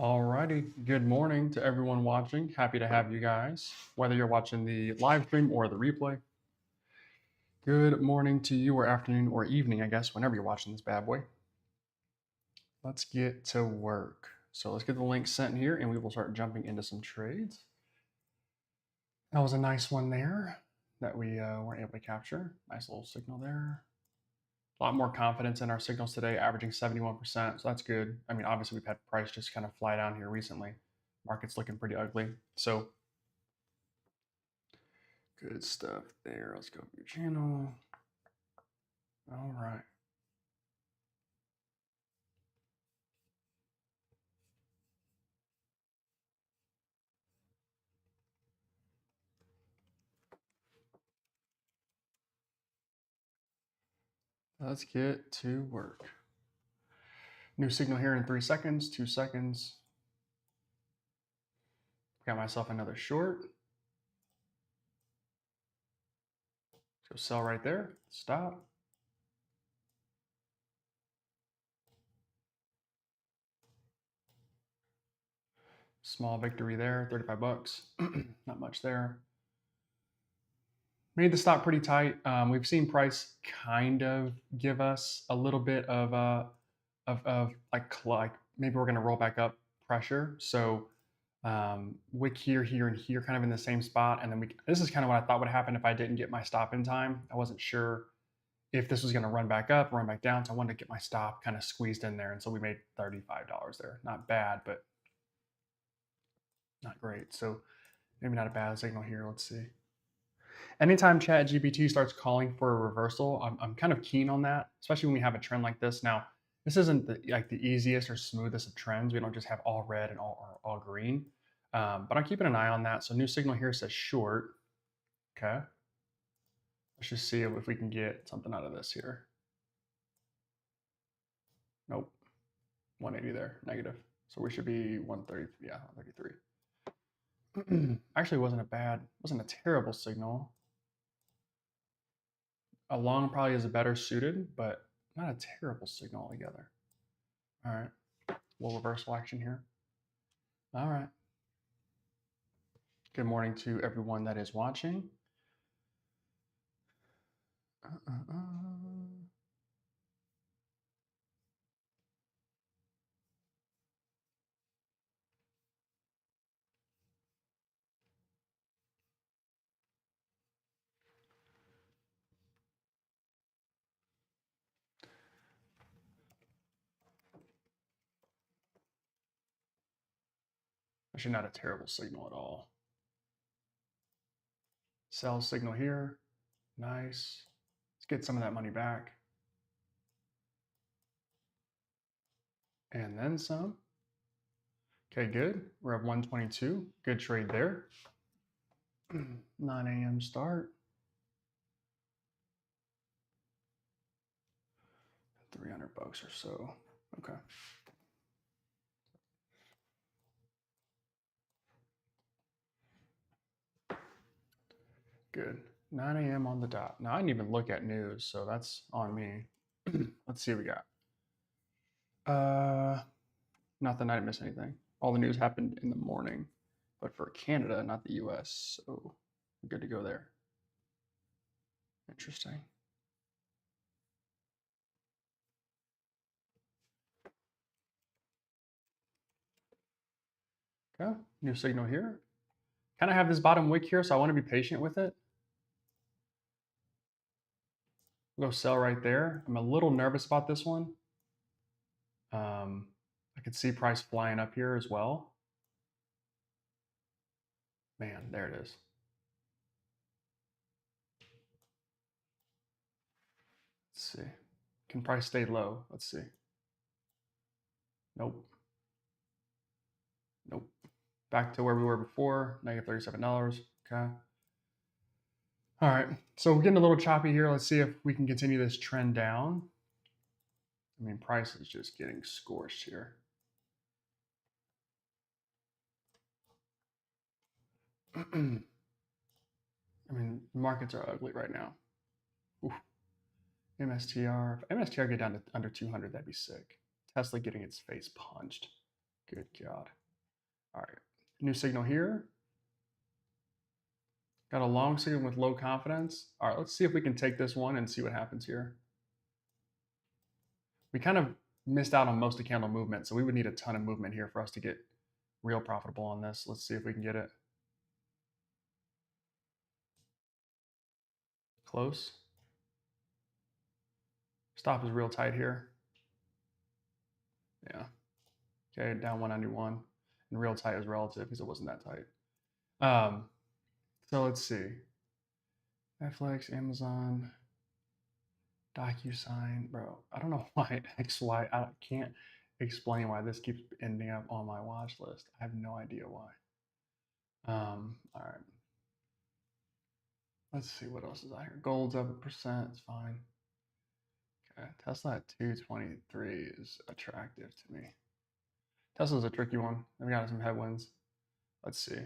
Alrighty, good morning to everyone watching. Happy to have you guys, whether you're watching the live stream or the replay. Good morning to you, or afternoon, or evening, I guess, whenever you're watching this bad boy. Let's get to work. So let's get the link sent here and we will start jumping into some trades. That was a nice one there that we weren't able to capture. Nice little signal there. A lot more confidence in our signals today, averaging 71%, so that's good. I mean, obviously we've had price just kind of fly down here recently. Market's looking pretty ugly. So good stuff there. Let's go to your channel. All right. Let's get to work. New signal here in 3 seconds, 2 seconds. Got myself another short. Go sell right there. Stop. Small victory there, 35 bucks. Not much there. Made the stop pretty tight. We've seen price kind of give us a little bit of like maybe we're going to roll back up pressure. So wick here, here, and here, kind of in the same spot. And then this is kind of what I thought would happen if I didn't get my stop in time. I wasn't sure if this was going to run back up, run back down. So I wanted to get my stop kind of squeezed in there. And so we made $35 there. Not bad, but not great. So maybe not a bad signal here. Let's see. Anytime ChatGPT starts calling for a reversal, I'm kind of keen on that, especially when we have a trend like this. Now, this isn't the easiest or smoothest of trends. We don't just have all red and all green, but I'm keeping an eye on that. So new signal here says short. Okay. Let's just see if we can get something out of this here. Nope. 180 there, negative. So we should be 130, yeah, 133. Actually, wasn't a terrible signal. A long probably is better suited, but not a terrible signal altogether. All right, little reversal action here. All right. Good morning to everyone that is watching. Actually, not a terrible signal at all. Sell signal here. Nice. Let's get some of that money back. And then some. Okay, good. We're at 122. Good trade there. 9 a.m. start. 300 bucks or so. Okay. Good. 9 a.m. on the dot. Now, I didn't even look at news, so that's on me. Let's see what we got. Nothing. I didn't miss anything. All the news happened in the morning, but for Canada, not the US. So we're good to go there. Interesting. Okay. New signal here. Kind of have this bottom wick here, so I want to be patient with it. We'll go sell right there. I'm a little nervous about this one. I could see price flying up here as well. Man, there it is. Let's see. Can price stay low? Let's see. Nope. Nope. Back to where we were before, negative $37. Okay. All right. So we're getting a little choppy here. Let's see if we can continue this trend down. I mean, price is just getting scorched here. I mean, markets are ugly right now. Oof. MSTR. If MSTR get down to under 200, that'd be sick. Tesla getting its face punched. Good God. All right. New signal here. Got a long signal with low confidence. All right, let's see if we can take this one and see what happens here. We kind of missed out on most of candle movement, so we would need a ton of movement here for us to get real profitable on this. Let's see if we can get it. Close. Stop is real tight here. Yeah. Okay, down 191. And real tight is relative because it wasn't that tight. So let's see. Netflix, Amazon, DocuSign, bro. I don't know why XY. I can't explain why this keeps ending up on my watch list. I have no idea why. All right. Let's see what else is out here. Gold's up 1%. It's fine. Okay. Tesla at 223 is attractive to me. Tesla's a tricky one. I've got some headwinds. Let's see.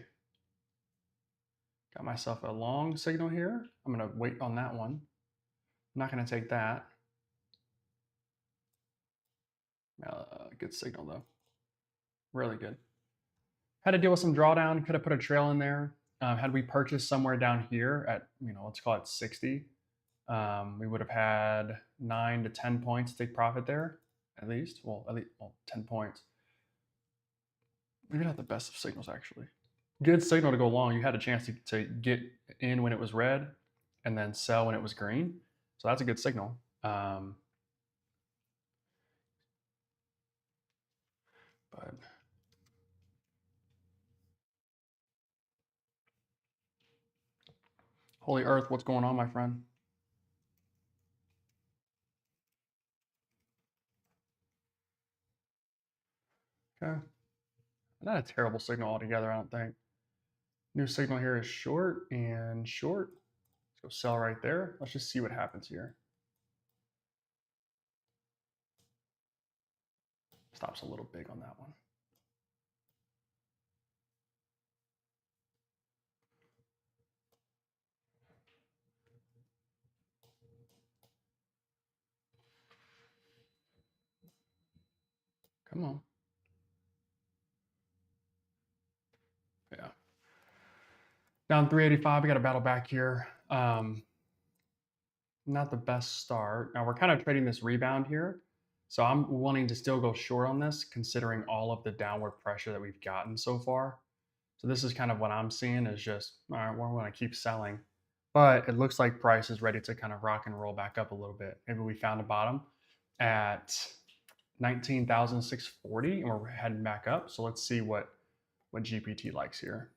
Got myself a long signal here. I'm going to wait on that one. I'm not going to take that. Good signal though. Really good. Had to deal with some drawdown. Could have put a trail in there. Had we purchased somewhere down here at, let's call it 60, we would have had 9 to 10 points to take profit there, at least. Well, 10 points. Maybe not the best of signals, actually. Good signal to go long. You had a chance to get in when it was red and then sell when it was green. So that's a good signal. But Holy Earth, what's going on, my friend? Okay. Not a terrible signal altogether, I don't think. New signal here is short and short. Let's go sell right there. Let's just see what happens here. Stops a little big on that one. Come on. Yeah. Down 385, we got to battle back here. Not the best start. Now we're kind of trading this rebound here. So I'm wanting to still go short on this, considering all of the downward pressure that we've gotten so far. So this is kind of what I'm seeing is just, all right, we're going to keep selling. But it looks like price is ready to kind of rock and roll back up a little bit. Maybe we found a bottom at 19,640 and we're heading back up. So let's see what GPT likes here.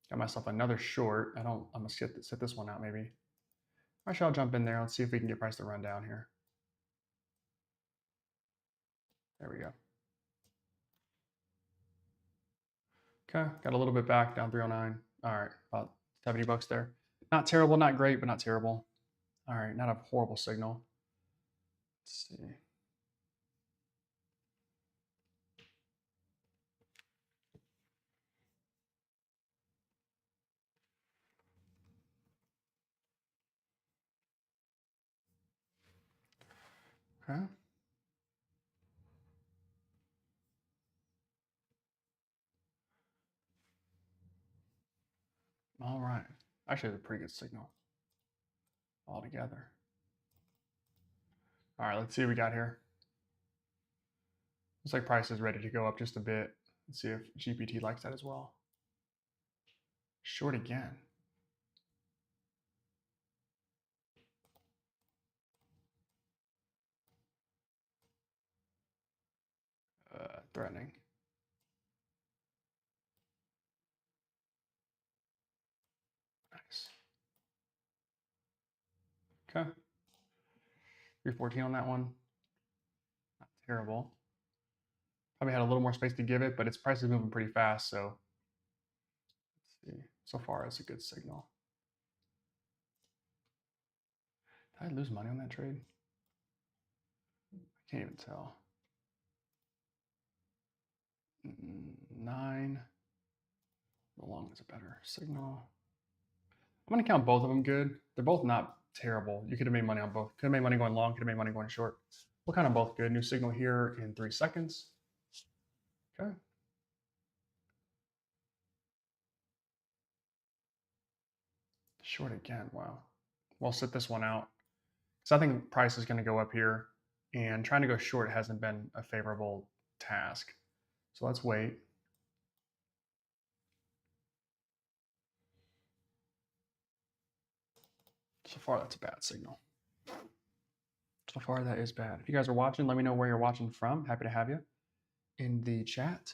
Got myself another short. I'm gonna sit this one out maybe. Actually, I'll jump in there. Let's see if we can get price to run down here. There we go. Okay, got a little bit back down 309. All right, about 70 bucks there. Not terrible, not great, but not terrible. All right, not a horrible signal. Let's see. Okay. All right. Actually, it's a pretty good signal altogether. All right, let's see what we got here. Looks like price is ready to go up just a bit. Let's see if GPT likes that as well. Short again. Threatening. Nice. Okay. 314 on that one. Not terrible. Probably had a little more space to give it, but its price is moving pretty fast. So let's see. So far, it's a good signal. Did I lose money on that trade? I can't even tell. 9. The long is a better signal. I'm going to count both of them good. They're both not terrible. You could have made money on both. Could have made money going long, could have made money going short. We'll count them both good. New signal here in 3 seconds. Okay. Short again. Wow. We'll sit this one out. So I think price is going to go up here, and trying to go short hasn't been a favorable task. So let's wait. So far, that's a bad signal. So far, that is bad. If you guys are watching, let me know where you're watching from. Happy to have you in the chat.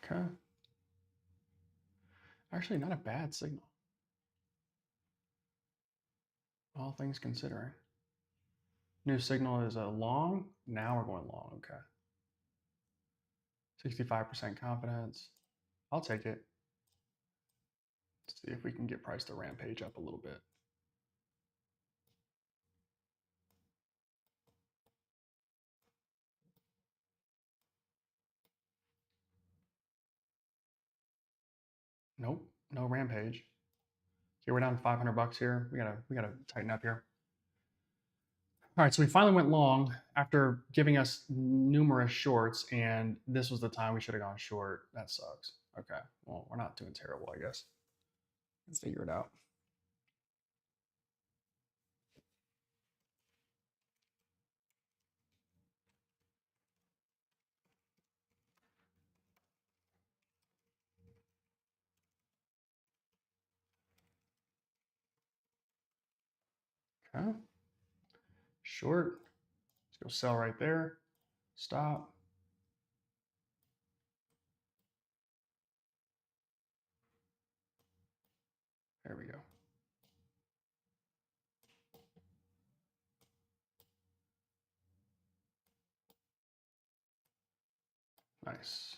Okay. Actually, not a bad signal, all things considering. New signal is a long. Now we're going long. Okay. 65% confidence. I'll take it. Let's see if we can get price to rampage up a little bit. Nope, no rampage. Okay, we're down 500 bucks here. We gotta tighten up here. All right, so we finally went long after giving us numerous shorts, and this was the time we should have gone short. That sucks. Okay, well, we're not doing terrible, I guess. Let's figure it out. Okay, short. Let's go sell right there. Stop. There we go. Nice.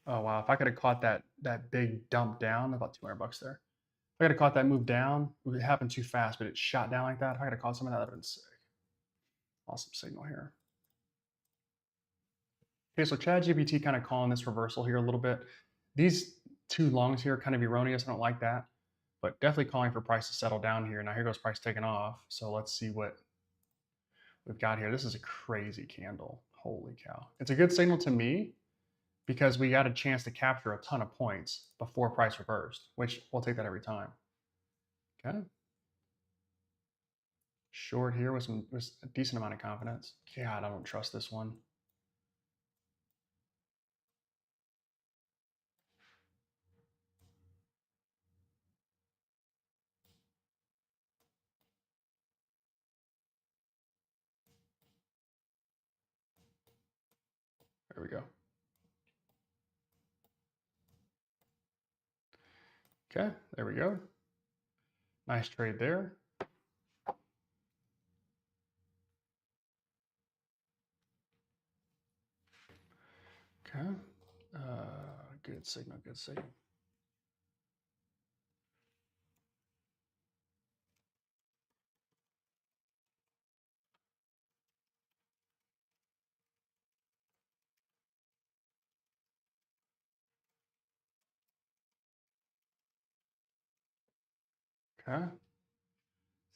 Oh wow! If I could have caught that big dump down, about 200 bucks there. If I could have caught that move down, it happened too fast, but it shot down like that. If I could have caught some of that, that'd have been sick. Awesome signal here. Okay, so ChatGPT kind of calling this reversal here a little bit. These two longs here are kind of erroneous. I don't like that, but definitely calling for price to settle down here. Now here goes price taking off. So let's see what we've got here. This is a crazy candle. Holy cow. It's a good signal to me because we got a chance to capture a ton of points before price reversed, which we'll take that every time. Okay. Short here with a decent amount of confidence. God, I don't trust this one. There we go. Okay, there we go. Nice trade there. Okay. Good signal, good signal. Okay.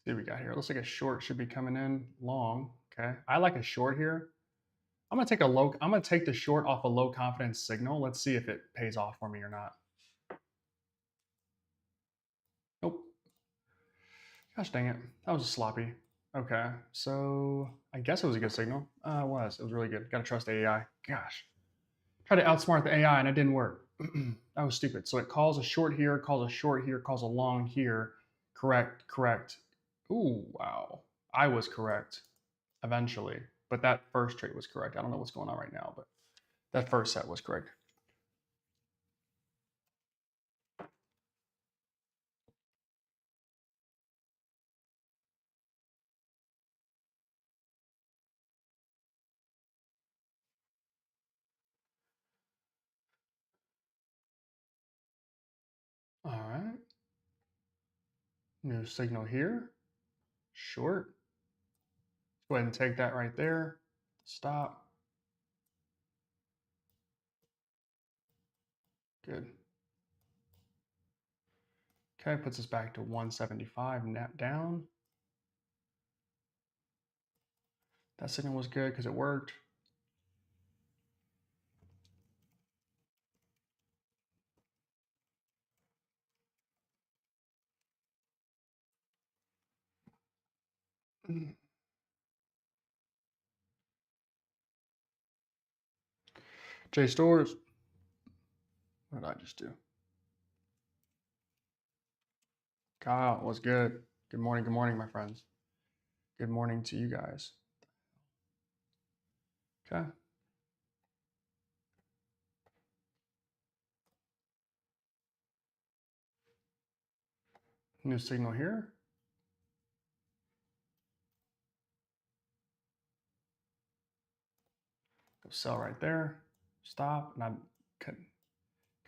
See what we got here. Looks like a short should be coming in long. Okay. I like a short here. I'm gonna take a low. I'm gonna take the short off a low confidence signal. Let's see if it pays off for me or not. Nope. Gosh dang it. That was sloppy. Okay. So I guess it was a good signal. It was. It was really good. Gotta trust the AI. Gosh. Try to outsmart the AI and it didn't work. That was stupid. So it calls a short here, calls a short here, calls a long here. Correct, correct. Ooh, wow. I was correct eventually, but that first trade was correct. I don't know what's going on right now, but that first set was correct. All right. New signal here. Short. Go ahead and take that right there. Stop. Good. Okay, puts us back to 175 net down. That signal was good because it worked. J Stores. What did I just do? Kyle, what's good? Good morning, my friends. Good morning to you guys. Okay. New signal here. Go sell right there. Stop. And I kind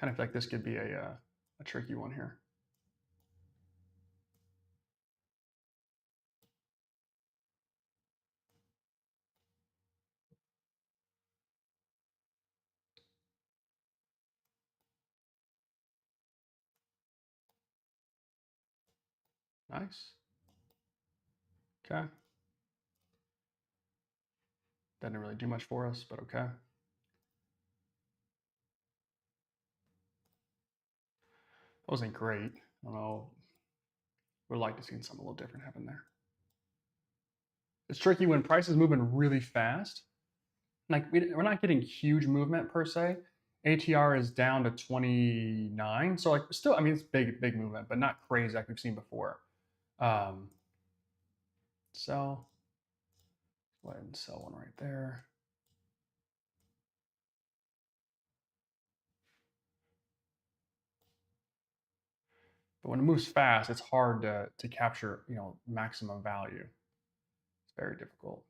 of feel like this could be a tricky one here. Nice. Okay. Didn't really do much for us, but okay. Wasn't great. I don't know. Would like to see something a little different happen there. It's tricky when prices moving really fast. Like we're not getting huge movement per se. ATR is down to 29, so like still, I mean, it's big movement, but not crazy like we've seen before. Um, sell. Go ahead and sell one right there. But when it moves fast, it's hard to capture, maximum value. It's very difficult.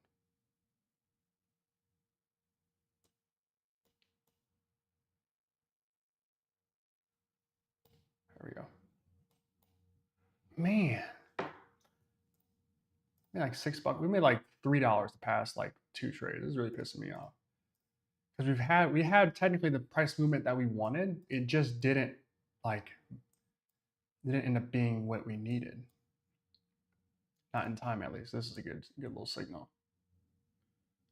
There we go. Man, we made like $6. We made like $3 the past like two trades. This is really pissing me off because we had technically the price movement that we wanted. It just like didn't end up being what we needed. Not in time, at least. This is a good little signal.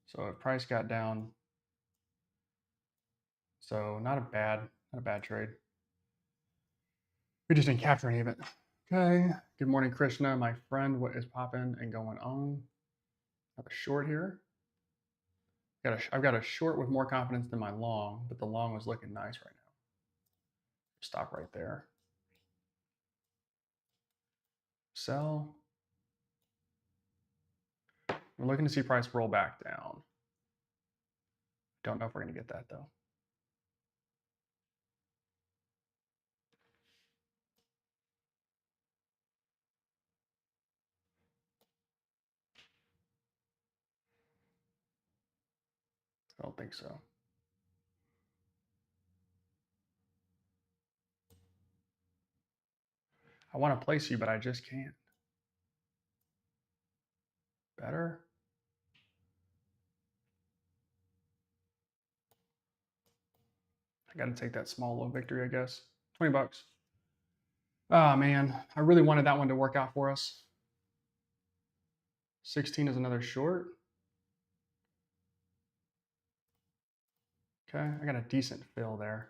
So if price got down, so not a bad trade. We just didn't capture any of it. Okay. Good morning, Krishna, my friend. What is popping and going on? I have a short here. I've got a short with more confidence than my long, but the long was looking nice right now. Stop right there. Sell. We're looking to see price roll back down. Don't know if we're going to get that though. I don't think so. I want to place you, but I just can't. Better. I got to take that small low victory, I guess. $20. Oh man, I really wanted that one to work out for us. 16 is another short. Okay, I got a decent fill there.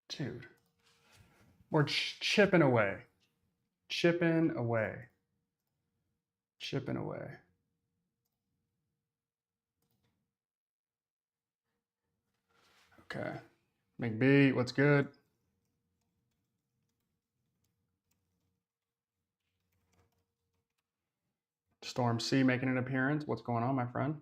Dude, we're chipping away. Chipping away. Chipping away. Okay. McB, what's good? Storm C making an appearance. What's going on, my friend?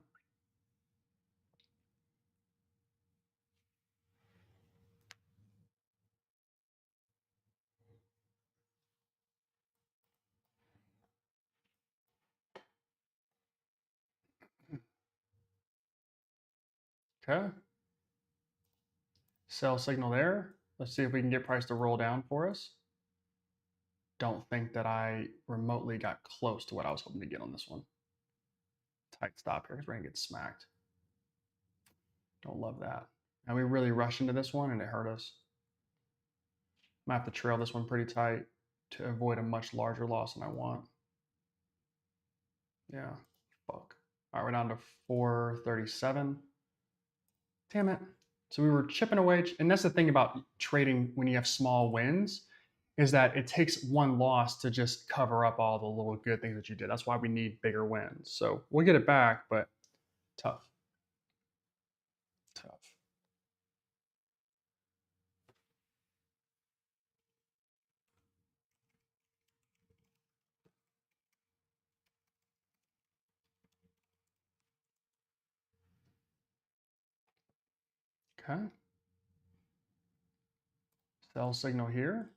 Okay. Sell signal there. Let's see if we can get price to roll down for us. Don't think that I remotely got close to what I was hoping to get on this one. Tight stop here because we're going to get smacked. Don't love that. And we really rushed into this one and it hurt us. I'm going to have to trail this one pretty tight to avoid a much larger loss than I want. Yeah, fuck. All right, we're down to 437. Damn it. So we were chipping away. And that's the thing about trading when you have small wins is that it takes one loss to just cover up all the little good things that you did. That's why we need bigger wins. So we'll get it back, but tough. Tough. Okay. Sell signal here.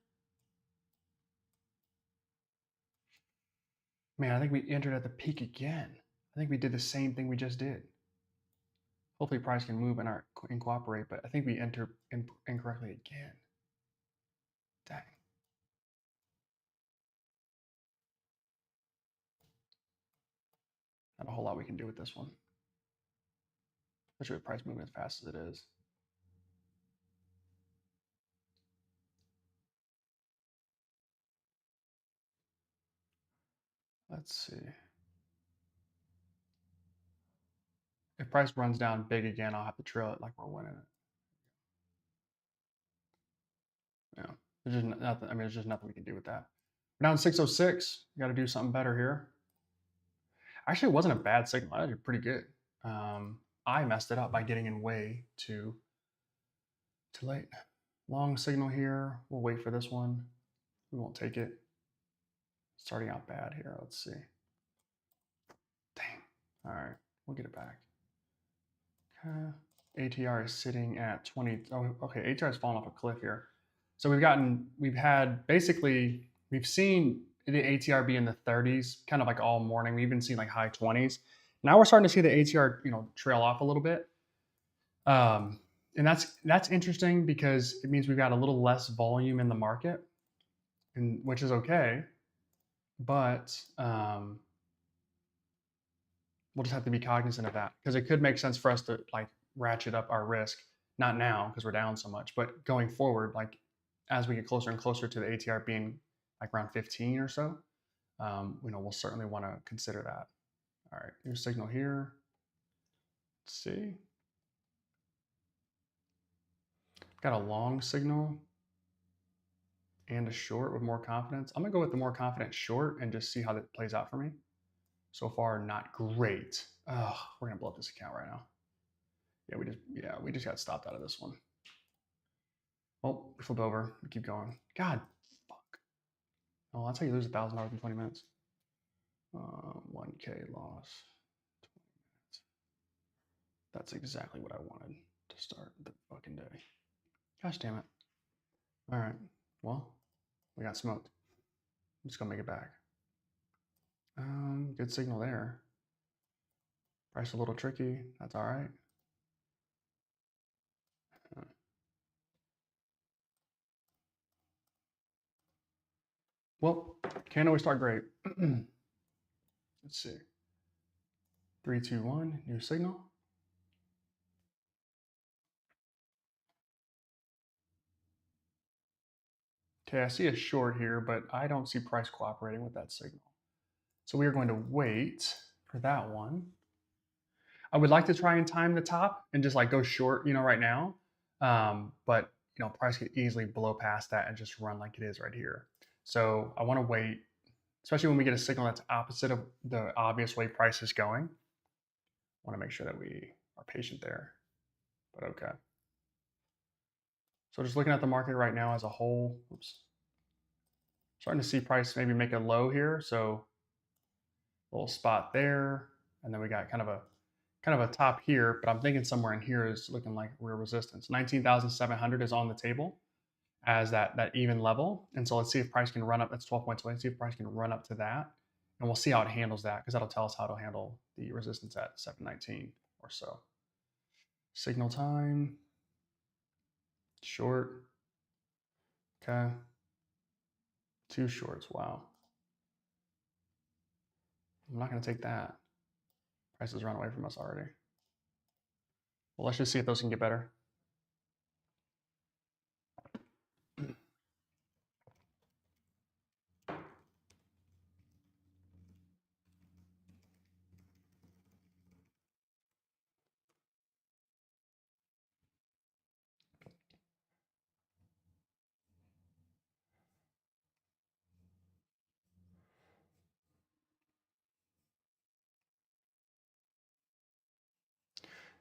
Man, I think we entered at the peak again. I think we did the same thing we just did. Hopefully price can move and cooperate, but I think we entered incorrectly again. Dang. Not a whole lot we can do with this one. Especially with price moving as fast as it is. Let's see. If price runs down big again, I'll have to trail it like we're winning it. Yeah, there's just nothing. I mean, there's just nothing we can do with that. We're down 606. We got to do something better here. Actually, it wasn't a bad signal. I did pretty good. I messed it up by getting in way too late. Long signal here. We'll wait for this one. We won't take it. Starting out bad here. Let's see. Dang. All right, we'll get it back. Okay. ATR is sitting at 20. Oh, okay. ATR has fallen off a cliff here. So we've seen the ATR be in the 30s, kind of like all morning. We've even seen like high 20s. Now we're starting to see the ATR, trail off a little bit. And that's interesting because it means we've got a little less volume in the market, and which is okay. But we'll just have to be cognizant of that because it could make sense for us to like ratchet up our risk. Not now because we're down so much, but going forward, like as we get closer and closer to the ATR being like around 15 or so, we'll certainly want to consider that. All right, new signal here. Let's see. Got a long signal and a short with more confidence. I'm gonna go with the more confident short and just see how that plays out for me. So far, not great. Oh, we're gonna blow up this account right now. We just got stopped out of this one. Well, we flip over, we keep going. God, fuck. Oh, that's how you lose $1,000 in 20 minutes. 1K loss. 20 minutes. That's exactly what I wanted to start the fucking day. Gosh damn it. All right. Well, we got smoked. I'm just gonna make it back. Good signal there. Price a little tricky. That's all right. Well, can't always start great. Let's see. 3, 2, 1. New signal. Okay, I see a short here, but I don't see price cooperating with that signal. So we are going to wait for that one. I would like to try and time the top and just like go short, right now. But price could easily blow past that and just run like it is right here. So I want to wait, especially when we get a signal that's opposite of the obvious way price is going. I want to make sure that we are patient there. But okay. So just looking at the market right now as a whole, oops. Starting to see price maybe make a low here. So a little spot there. And then we got kind of a top here, but I'm thinking somewhere in here is looking like real resistance. 19,700 is on the table as that even level. And so let's see if price can run up. That's 12 points away. Let's see if price can run up to that. And we'll see how it handles that because that'll tell us how to handle the resistance at 719 or so. Signal time. Short. Okay. 2 shorts. Wow. I'm not going to take that. Prices run away from us already. Well, let's just see if those can get better.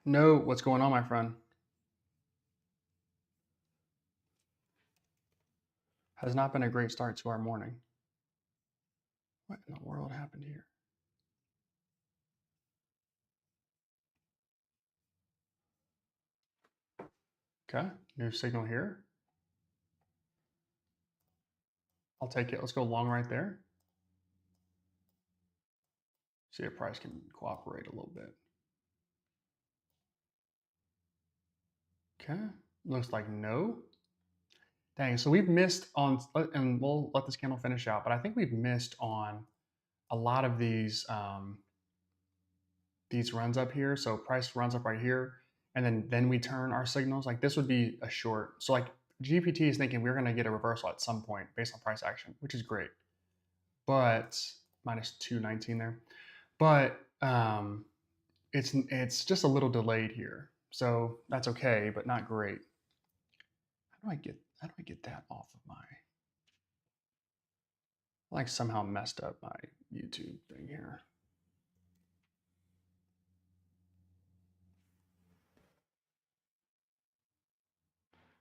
No, what's going on, my friend? Has not been a great start to our morning. What in the world happened here? Okay, new signal here. I'll take it. Let's go long right there. See if price can cooperate a little bit. Okay, looks like no. Dang, so we've missed on, and we'll let this candle finish out, but I think we've missed on a lot of these runs up here. So price runs up right here, and then we turn our signals. Like this would be a short. So like GPT is thinking we're going to get a reversal at some point based on price action, which is great. But minus 219 there. But it's just a little delayed here. So that's okay, but not great. How do I get that off of my, I like somehow messed up my YouTube thing here.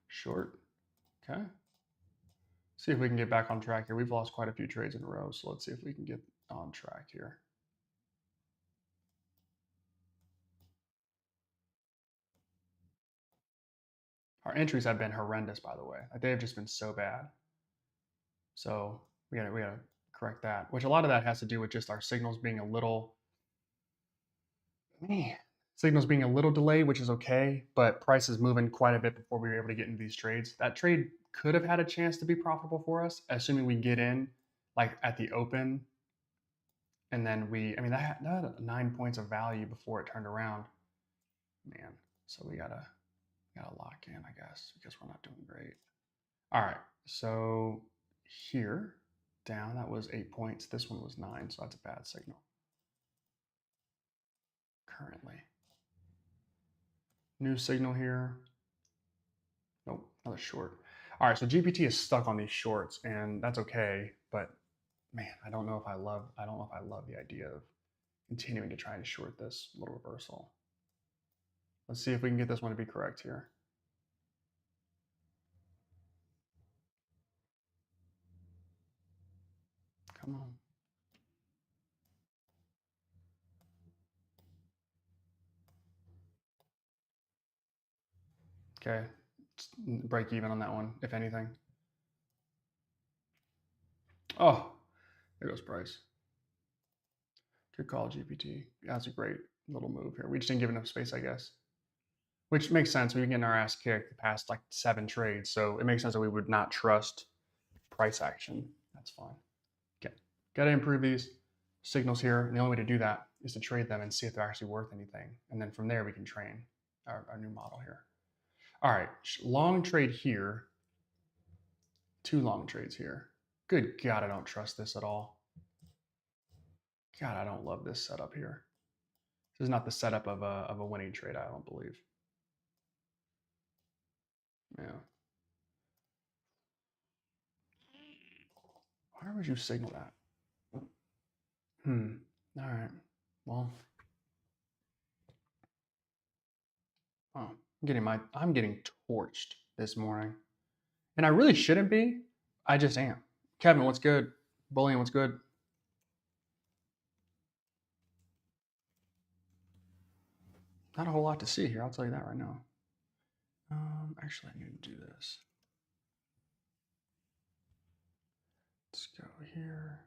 Short. Okay. See if we can get back on track here. We've lost quite a few trades in a row, so let's see if we can get on track here. Our entries have been horrendous, by the way. Like they have just been so bad. So we gotta correct that. Which a lot of that has to do with just our signals being a little, man, signals being a little delayed, which is okay. But price is moving quite a bit before we were able to get into these trades. That trade could have had a chance to be profitable for us, assuming we get in like at the open, and then I mean, that had 9 points of value before it turned around, man. So we gotta lock in, I guess, because we're not doing great. All right, so here down, that was 8 points. This one was 9, so that's a bad signal currently. New signal here. Nope, another short. All right, so GPT is stuck on these shorts, and that's okay. But man, I don't know if I love the idea of continuing to try to short this little reversal. Let's see if we can get this one to be correct here. Come on. Okay, break even on that one, if anything. Oh, there goes price. Good call, GPT. That's a great little move here. We just didn't give enough space, I guess. Which makes sense. We've been getting our ass kicked the past like 7 trades, so it makes sense that we would not trust price action. That's fine. Okay, got to improve these signals here, and the only way to do that is to trade them and see if they're actually worth anything, and then from there we can train our new model here. All right, long trade here. 2 long trades here. Good God, I don't trust this at all. God, I don't love this setup here. This is not the setup of a winning trade, I don't believe. Yeah. Why would you signal that? All right. Well, oh, I'm getting torched this morning, and I really shouldn't be. I just am. Kevin, what's good? Bullying, what's good? Not a whole lot to see here. I'll tell you that right now. Actually, I need to do this. Let's go here.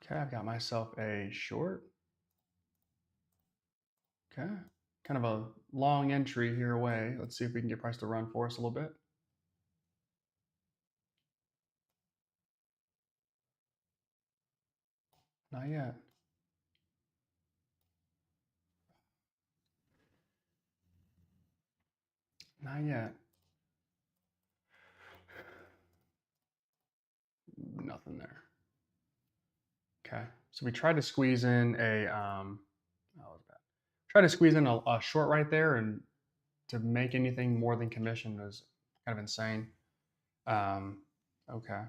Okay, I've got myself a short. Okay, kind of a long entry here away. Let's see if we can get price to run for us a little bit. Not yet. Not yet. Nothing there. Okay, so we tried to squeeze in a that was bad. Tried to squeeze in a short right there, and to make anything more than commission was kind of insane. Um, okay.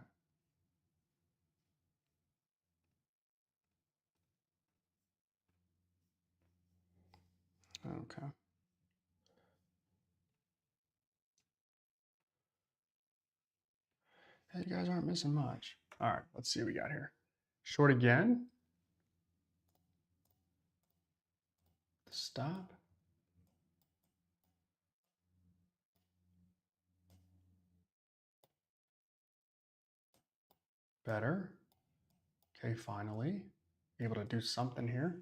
Okay. Hey, you guys aren't missing much. All right, let's see what we got here. Short again. Stop. Better. Okay, finally. Able to do something here.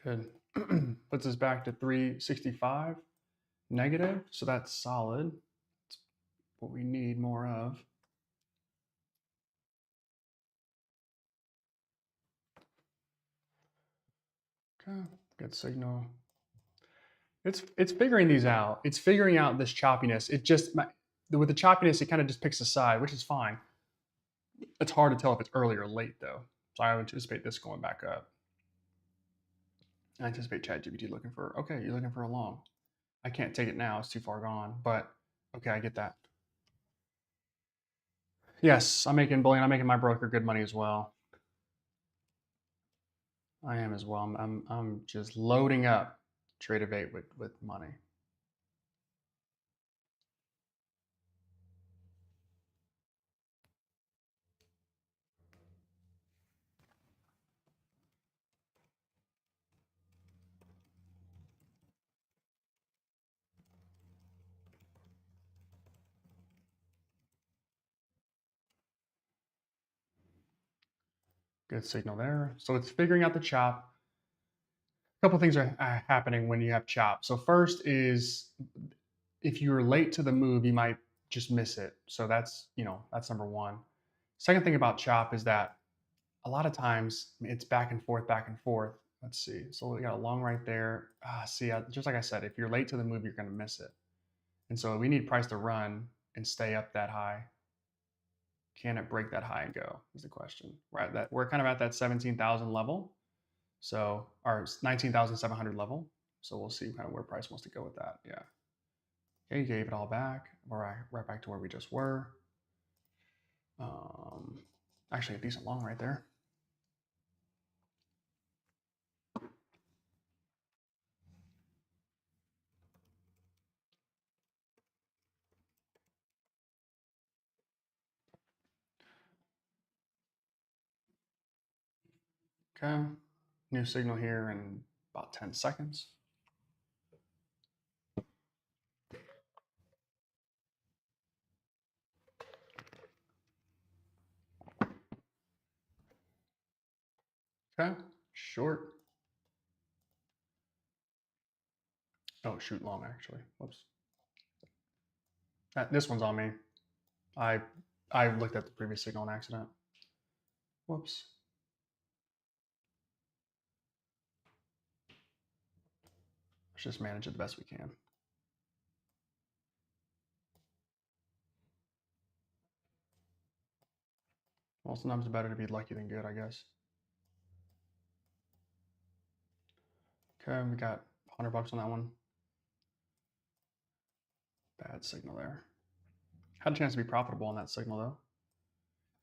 Good. Puts us back to 365 negative, so that's solid. It's what we need more of. Okay, good signal. It's figuring these out. It's figuring out this choppiness. It just with the choppiness, it kind of just picks a side, which is fine. It's hard to tell if it's early or late though. So I anticipate this going back up. I anticipate ChatGPT looking for, okay, you're looking for a long. I can't take it now, it's too far gone, but okay, I get that. Yes, I'm making bullion, I'm making my broker good money as well. I am as well. I'm just loading up Trade of 8 with money. Good signal there. So it's figuring out the chop. A couple things are happening when you have chop. So first is if you're late to the move, you might just miss it. So that's number one. Second thing about chop is that a lot of times it's back and forth, back and forth. Let's see. So we got a long right there. See, just like I said, if you're late to the move, you're going to miss it. And so we need price to run and stay up that high. Can it break that high and go? Is the question. Right. That we're kind of at that 17,000 level. So our 19,700 level. So we'll see kind of where price wants to go with that. Yeah. Okay, gave it all back. We're right back to where we just were. Um, Actually, a decent long right there. Okay, new signal here in about 10 seconds. Okay, short. Oh, shoot, long actually. Whoops. This one's on me. I I looked at the previous signal on accident. Whoops. Let's just manage it the best we can. Well, sometimes it's better to be lucky than good, I guess. Okay, we got 100 bucks on that one. Bad signal there. Had a chance to be profitable on that signal though.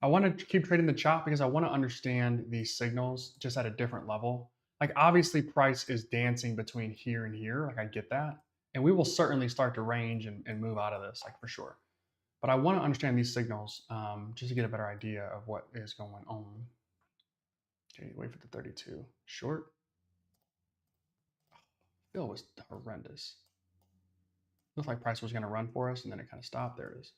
I want to keep trading the chop because I want to understand these signals just at a different level. Like obviously price is dancing between here and here. Like I get that. And we will certainly start to range and move out of this, like for sure. But I want to understand these signals just to get a better idea of what is going on. Okay, wait for the 32. Short. Bill was horrendous. Looked like price was going to run for us, and then it kind of stopped. There it is.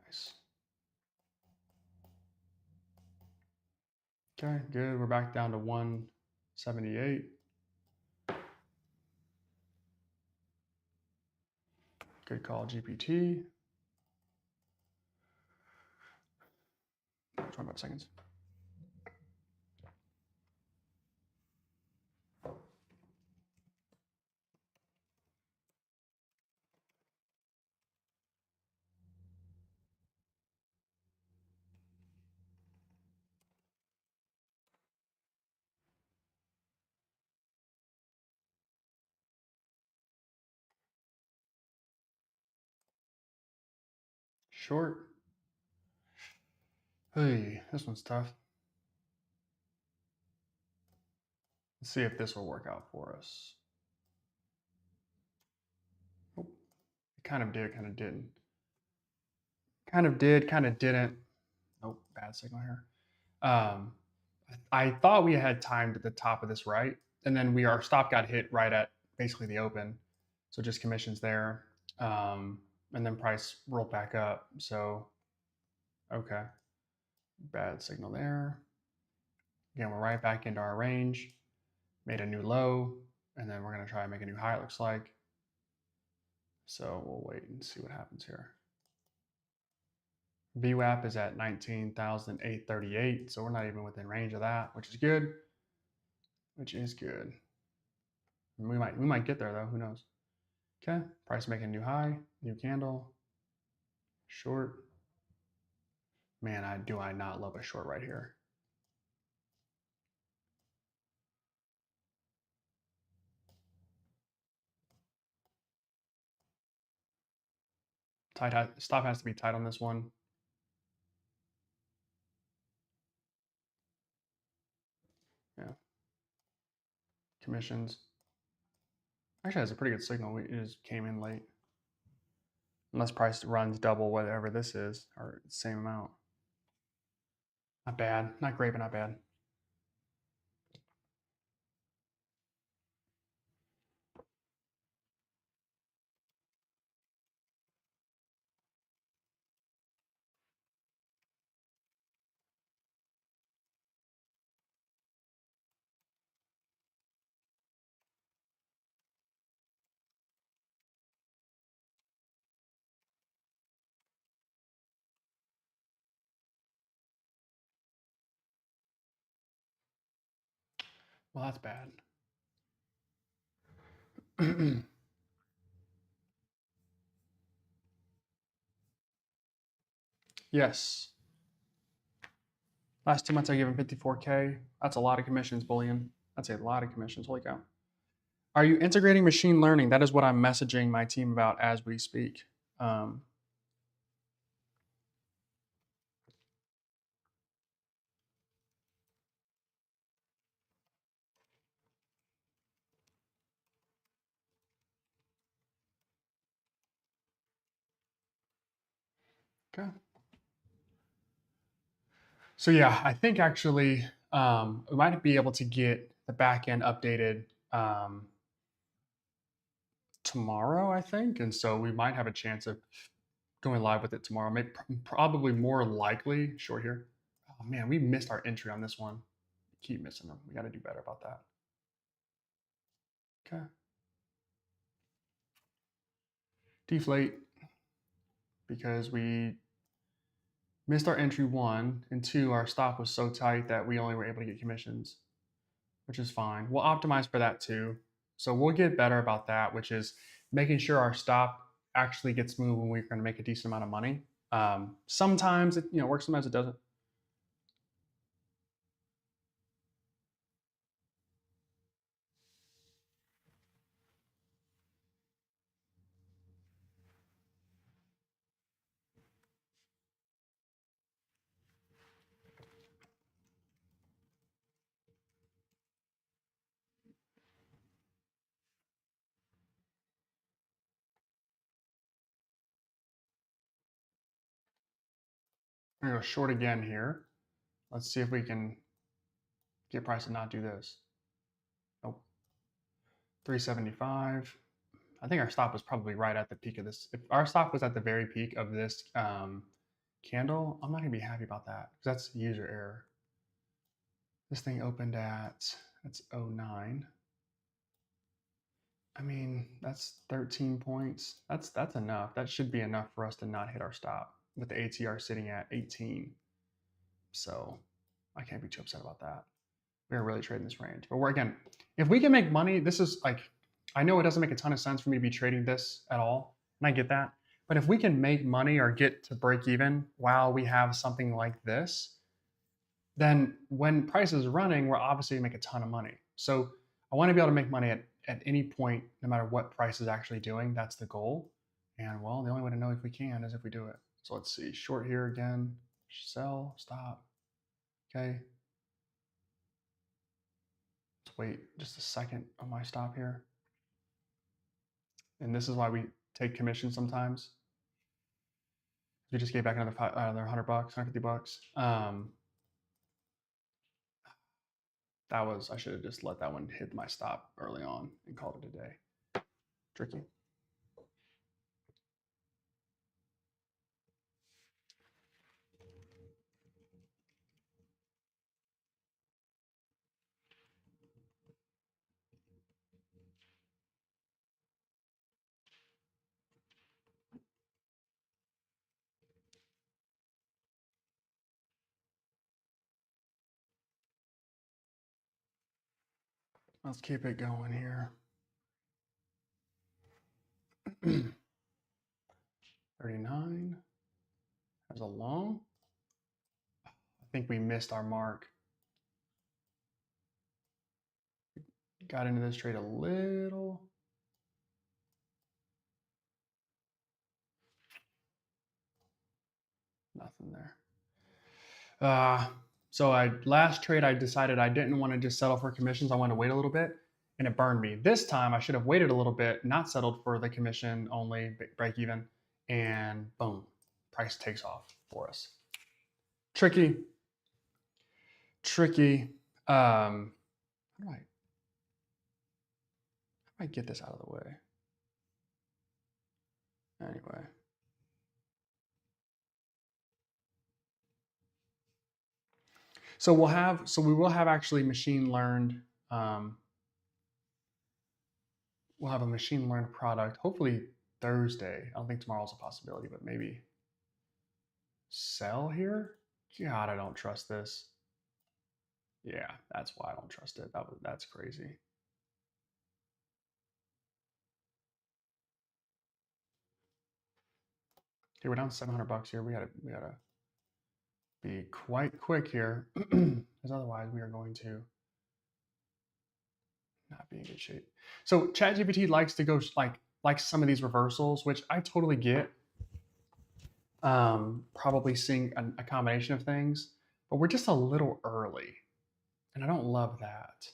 Nice. Okay, good. We're back down to 178. Good call, GPT. 25 seconds. Short. Hey, this one's tough. Let's see if this will work out for us. Oh, it kind of did, kind of didn't. Kind of did, kind of didn't. Oh, bad signal here. Um, I thought we had timed at the top of this right, and then our stop got hit right at basically the open, so just commissions there, and then price rolled back up. So okay, bad signal there. Again, we're right back into our range. Made a new low, and then we're gonna try and make a new high. It looks like. So we'll wait and see what happens here. VWAP is at 19,838, so we're not even within range of that, which is good. Which is good. We might get there though. Who knows? Okay, price making a new high, new candle, short. Man, I not love a short right here. Stop has to be tight on this one. Yeah, commissions. Actually, has a pretty good signal. It just came in late. Unless price runs double whatever this is, or same amount. Not bad. Not great, but not bad. Well, that's bad. Yes. Last 2 months I gave him 54K. That's a lot of commissions, bullion. That's a lot of commissions. Holy cow. Are you integrating machine learning? That is what I'm messaging my team about as we speak. Okay. So yeah, I think actually we might be able to get the back end updated tomorrow, I think, and so we might have a chance of going live with it tomorrow. Maybe probably more likely short here. Oh man, we missed our entry on this one. Keep missing them. We got to do better about that. Okay. Deflate because we missed our entry one, and two, our stop was so tight that we only were able to get commissions, which is fine. We'll optimize for that too. So we'll get better about that, which is making sure our stop actually gets moved when we're going to make a decent amount of money. Sometimes it works, sometimes it doesn't. I'm gonna go short again here. Let's see if we can get price to not do this. Nope. 375. I think our stop was probably right at the peak of this. If our stop was at the very peak of this candle, I'm not gonna be happy about that because that's user error. This thing opened at, that's 09. I mean, that's 13 points. That's enough. That should be enough for us to not hit our stop with the ATR sitting at 18. So I can't be too upset about that. We're really trading this range. But we're, again, if we can make money, this is like, I know it doesn't make a ton of sense for me to be trading this at all, and I get that. But if we can make money or get to break even while we have something like this, then when price is running, we're obviously make a ton of money. So I want to be able to make money at any point, no matter what price is actually doing. That's the goal. And well, the only way to know if we can is if we do it. So let's see, short here again, sell, stop. Okay. Let's wait just a second on my stop here. And this is why we take commission sometimes. We just gave back another $100, $150. That was, I should have just let that one hit my stop early on and called it a day. Tricky. Let's keep it going here. 39 has a long. I think we missed our mark. Got into this trade a little. Nothing there. So last trade I decided I didn't want to just settle for commissions. I wanted to wait a little bit, and it burned me. This time I should have waited a little bit, not settled for the commission only, break even, and boom, price takes off for us. Tricky. How do I get this out of the way? Anyway. So we will have actually machine learned. We'll have a machine learned product. Hopefully Thursday. I don't think tomorrow's a possibility, but maybe sell here. God, I don't trust this. Yeah, that's why I don't trust it. That's crazy. Okay, we're down $700 here. We gotta be quite quick here, because otherwise we are going to not be in good shape. So ChatGPT likes to go like some of these reversals, which I totally get. Probably seeing a combination of things, but we're just a little early, and I don't love that.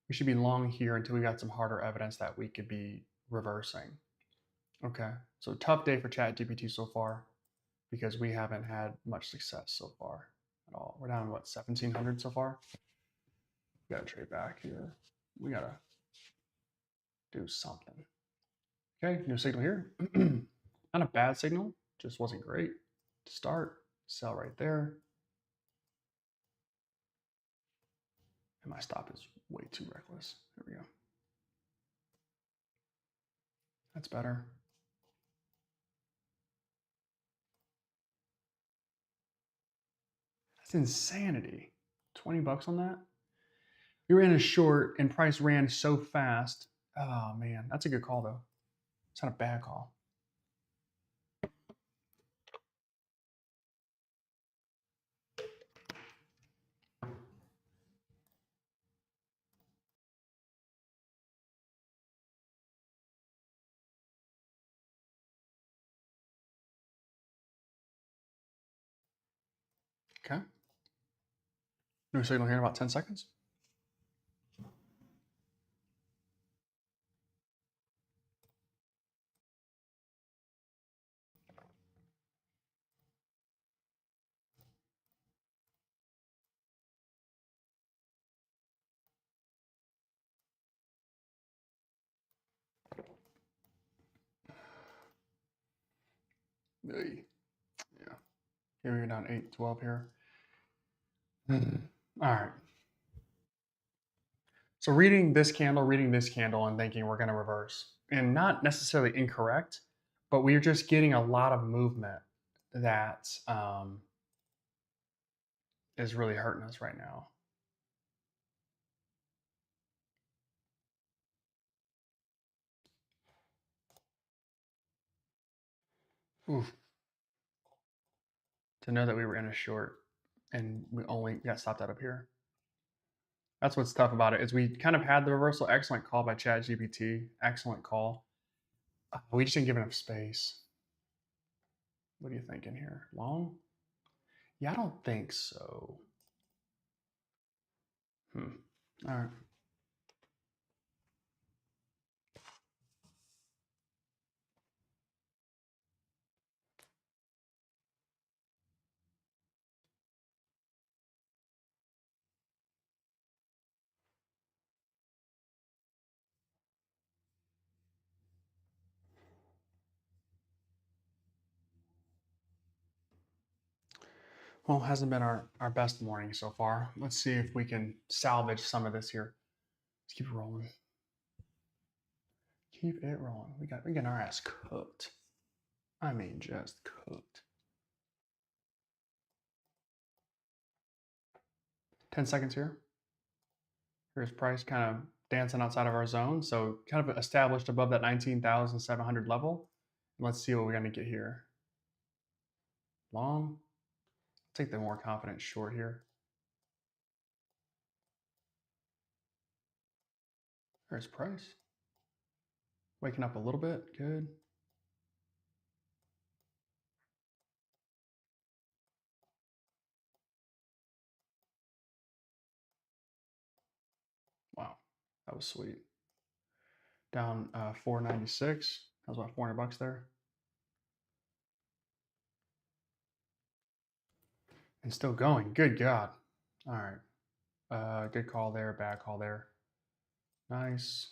We should be long here until we got some harder evidence that we could be reversing. Okay, so tough day for ChatGPT so far because we haven't had much success so far at all. We're down what, 1,700 so far? We gotta trade back here. We gotta do something. Okay, new signal here. Not a bad signal, just wasn't great to start. Sell right there. And my stop is way too reckless. There we go. That's better. That's insanity. $20 on that? We ran a short and price ran so fast. Oh man, that's a good call though. It's not a bad call. Okay. New signal here in about 10 seconds. Hey, yeah. Here we're down 8, 12 here. All right. So reading this candle, and thinking we're going to reverse. And not necessarily incorrect, but we're just getting a lot of movement that is really hurting us right now. Oof. To know that we were in a short and we only got stopped out up here. That's what's tough about it is we kind of had the reversal. Excellent call by ChatGPT. Excellent call. We just didn't give enough space. What are you thinking here? Long? Yeah, I don't think so. All right. Well, it hasn't been our best morning so far. Let's see if we can salvage some of this here. Let's keep it rolling. Keep it rolling. We got our ass cooked. I mean, just cooked. 10 seconds here. Here's price kind of dancing outside of our zone. So kind of established above that 19,700 level. Let's see what we're going to get here. Long. Take the more confident short here. There's price. Waking up a little bit. Good. Wow. That was sweet. Down 496. That was about 400 bucks there. And still going. Good God. All right. Good call there. Bad call there. Nice.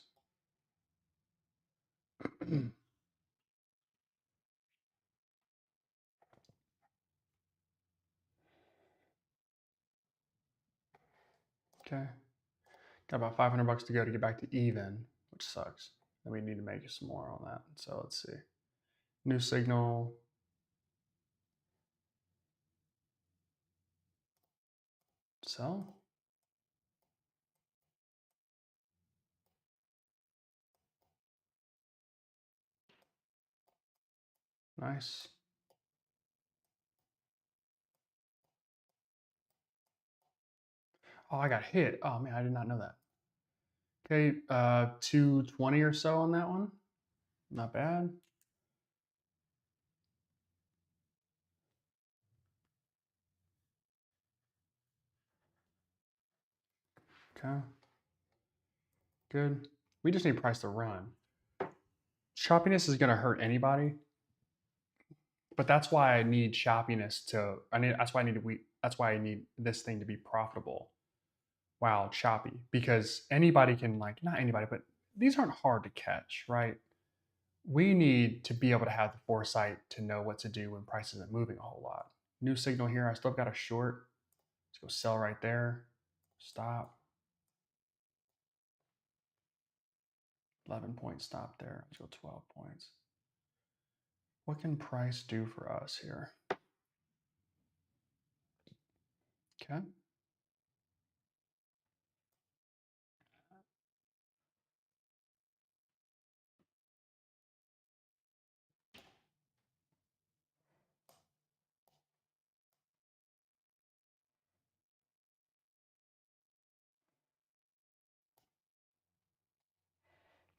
Okay. Got about 500 bucks to go to get back to even, which sucks. Then we need to make some more on that. So let's see. New signal. Sell. Nice. Oh, I got hit. Oh man, I did not know that. Okay, 220 or so on that one. Not bad. Okay. Good. We just need price to run. Choppiness is going to hurt anybody, but that's why I need choppiness to. I need. That's why I need. That's why I need this thing to be profitable. Wow, choppy, because anybody can, like, not anybody, but these aren't hard to catch, right? We need to be able to have the foresight to know what to do when price isn't moving a whole lot. New signal here. I still got a short. Let's go sell right there. Stop. 11-point stop there. Let's go 12 points. What can price do for us here? Okay.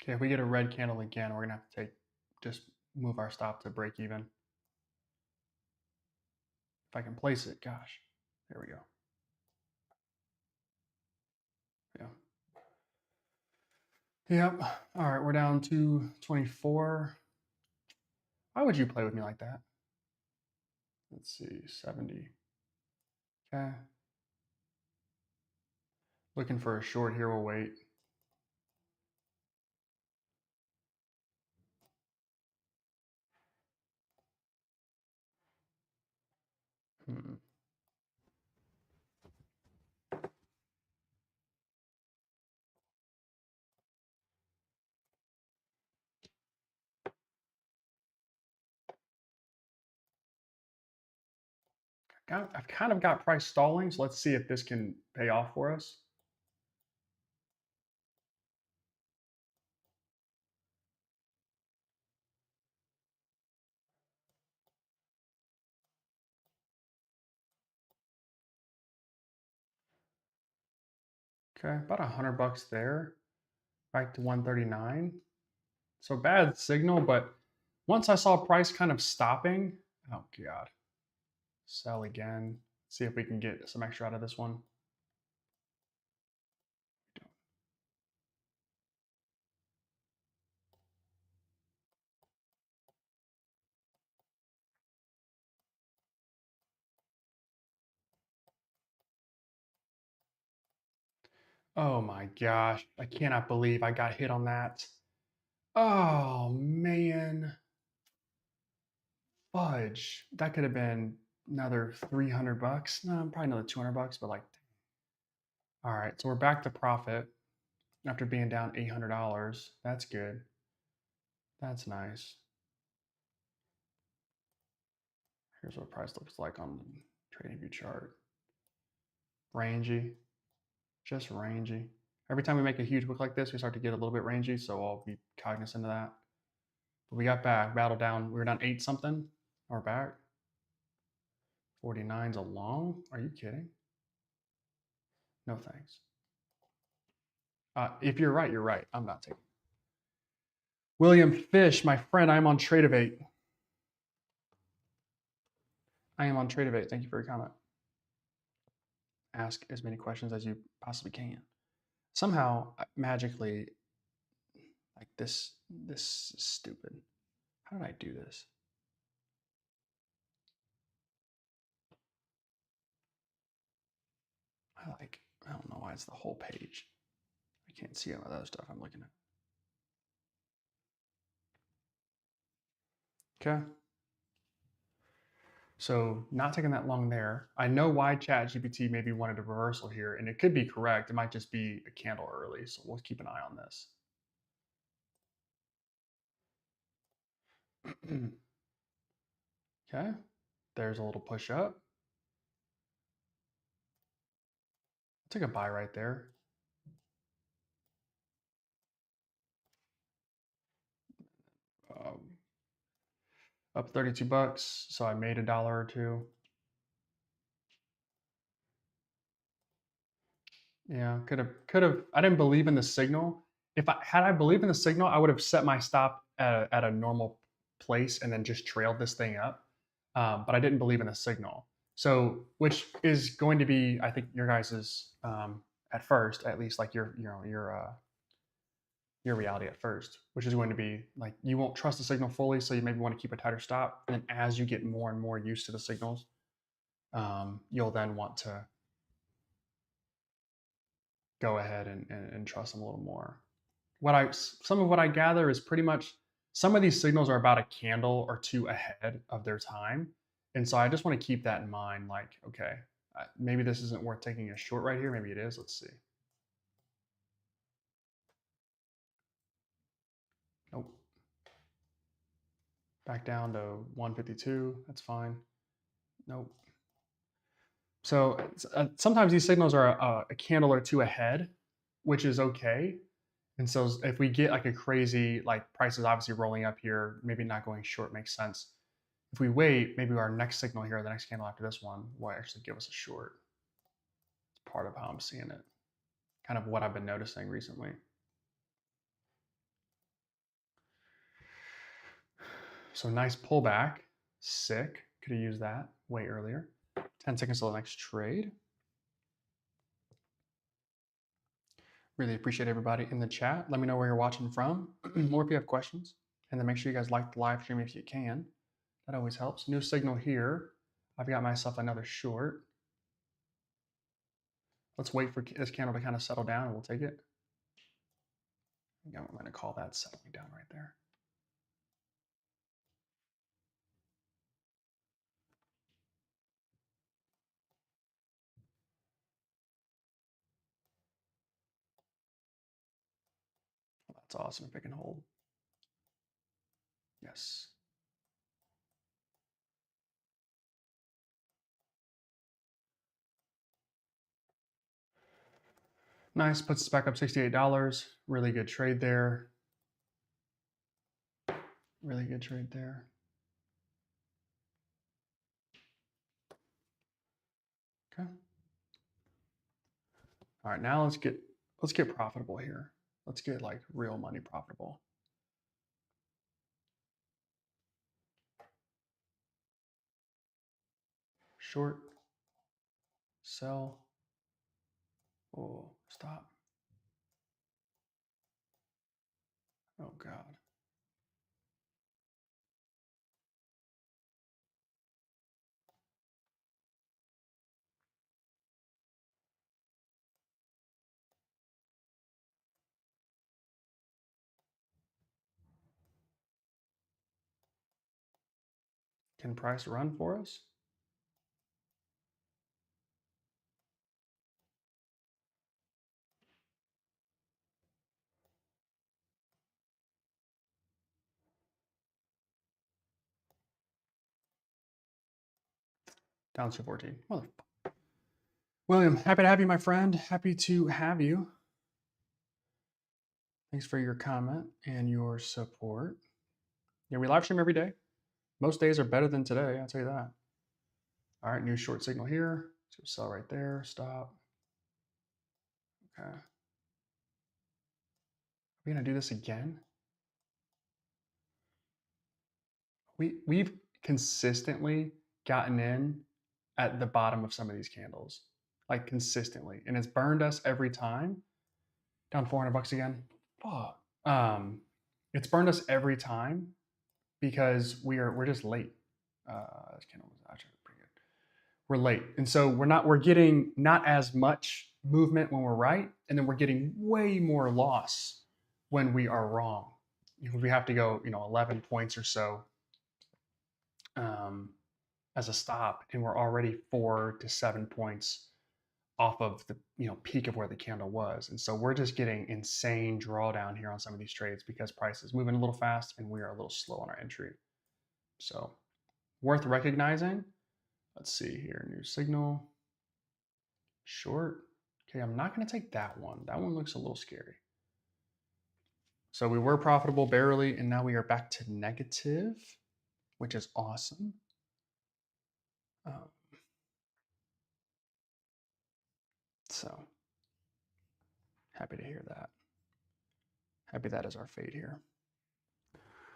Okay, if we get a red candle again, we're gonna have to just move our stop to break even. If I can place it, gosh, there we go. Yeah. Yep. All right, we're down to 24. Why would you play with me like that? Let's see, 70. Okay. Looking for a short here, we'll wait. I've kind of got price stalling, so let's see if this can pay off for us. Okay, about $100 there, back to 139. So bad signal, but once I saw price kind of stopping, oh God, sell again. See if we can get some extra out of this one. Oh my gosh, I cannot believe I got hit on that. Oh man, fudge. That could have been another $300. No, probably another $200, but like, all right, so we're back to profit after being down $800. That's good. That's nice. Here's what price looks like on the trading view chart. Rangy, just rangy. Every time we make a huge book like this, we start to get a little bit rangy, so I'll be cognizant of that. But we got back, battle down. We were down 8 something. We're back. 49's a long? Are you kidding? No thanks. If you're right, you're right. I'm not taking. William Fish, my friend, I'm on Tradeovate. I am on Tradeovate. Thank you for your comment. Ask as many questions as you possibly can. Somehow, magically, like this is stupid. How did I do this? I don't know why it's the whole page. I can't see all that other stuff I'm looking at. Okay. So not taking that long there. I know why ChatGPT maybe wanted a reversal here, and it could be correct. It might just be a candle early, so we'll keep an eye on this. Okay, there's a little push up. I'll take a buy right there. Um, Up $32, so I made $1 or $2. Yeah, could have. I didn't believe in the signal. If I had I believed in the signal, I would have set my stop at a normal place and then just trailed this thing up. But I didn't believe in the signal. So, which is going to be, I think, your guys's at first, at least, like your reality at first, which is going to be like you won't trust the signal fully, so you maybe want to keep a tighter stop. And then as you get more and more used to the signals, you'll then want to go ahead and trust them a little more. Some of what I gather is pretty much some of these signals are about a candle or two ahead of their time, and so I just want to keep that in mind. Like, okay, maybe this isn't worth taking a short right here. Maybe it is. Let's see. Nope. Back down to 152. That's fine. Nope. So sometimes these signals are a candle or two ahead, which is okay. And so if we get like a crazy, like prices obviously rolling up here, maybe not going short makes sense. If we wait, maybe our next signal here, the next candle after this one, will actually give us a short. It's part of how I'm seeing it. Kind of what I've been noticing recently. So nice pullback. Sick. Could have used that way earlier. 10 seconds till the next trade. Really appreciate everybody in the chat. Let me know where you're watching from or if you have questions. And then make sure you guys like the live stream if you can. That always helps. New signal here. I've got myself another short. Let's wait for this candle to kind of settle down and we'll take it. I'm going to call that settling down right there. Well, that's awesome if it can hold. Yes. Nice, puts us back up $68. Really good trade there. Really good trade there. Okay. All right, now let's get profitable here. Let's get like real money profitable. Short, sell. Oh, stop. Oh God. Can price run for us? Down to 14. William, happy to have you, my friend. Happy to have you. Thanks for your comment and your support. Yeah, we live stream every day. Most days are better than today, I'll tell you that. All right, new short signal here. So sell right there, stop. Okay. Are we gonna do this again? We've consistently gotten in at the bottom of some of these candles, like consistently, and it's burned us every time. Down $400 again. Fuck. It's burned us every time because we're just late. This candle was actually pretty good. We're late, and so we're getting not as much movement when we're right, and then we're getting way more loss when we are wrong. We have to go 11 points or so as a stop, and we're already 4 to 7 points off of the peak of where the candle was. And so we're just getting insane drawdown here on some of these trades because price is moving a little fast and we are a little slow on our entry. So worth recognizing. Let's see here, new signal, short. Okay, I'm not going to take that one. That one looks a little scary. So we were profitable barely, and now we are back to negative, which is awesome. So happy to hear that. Happy that is our fate here.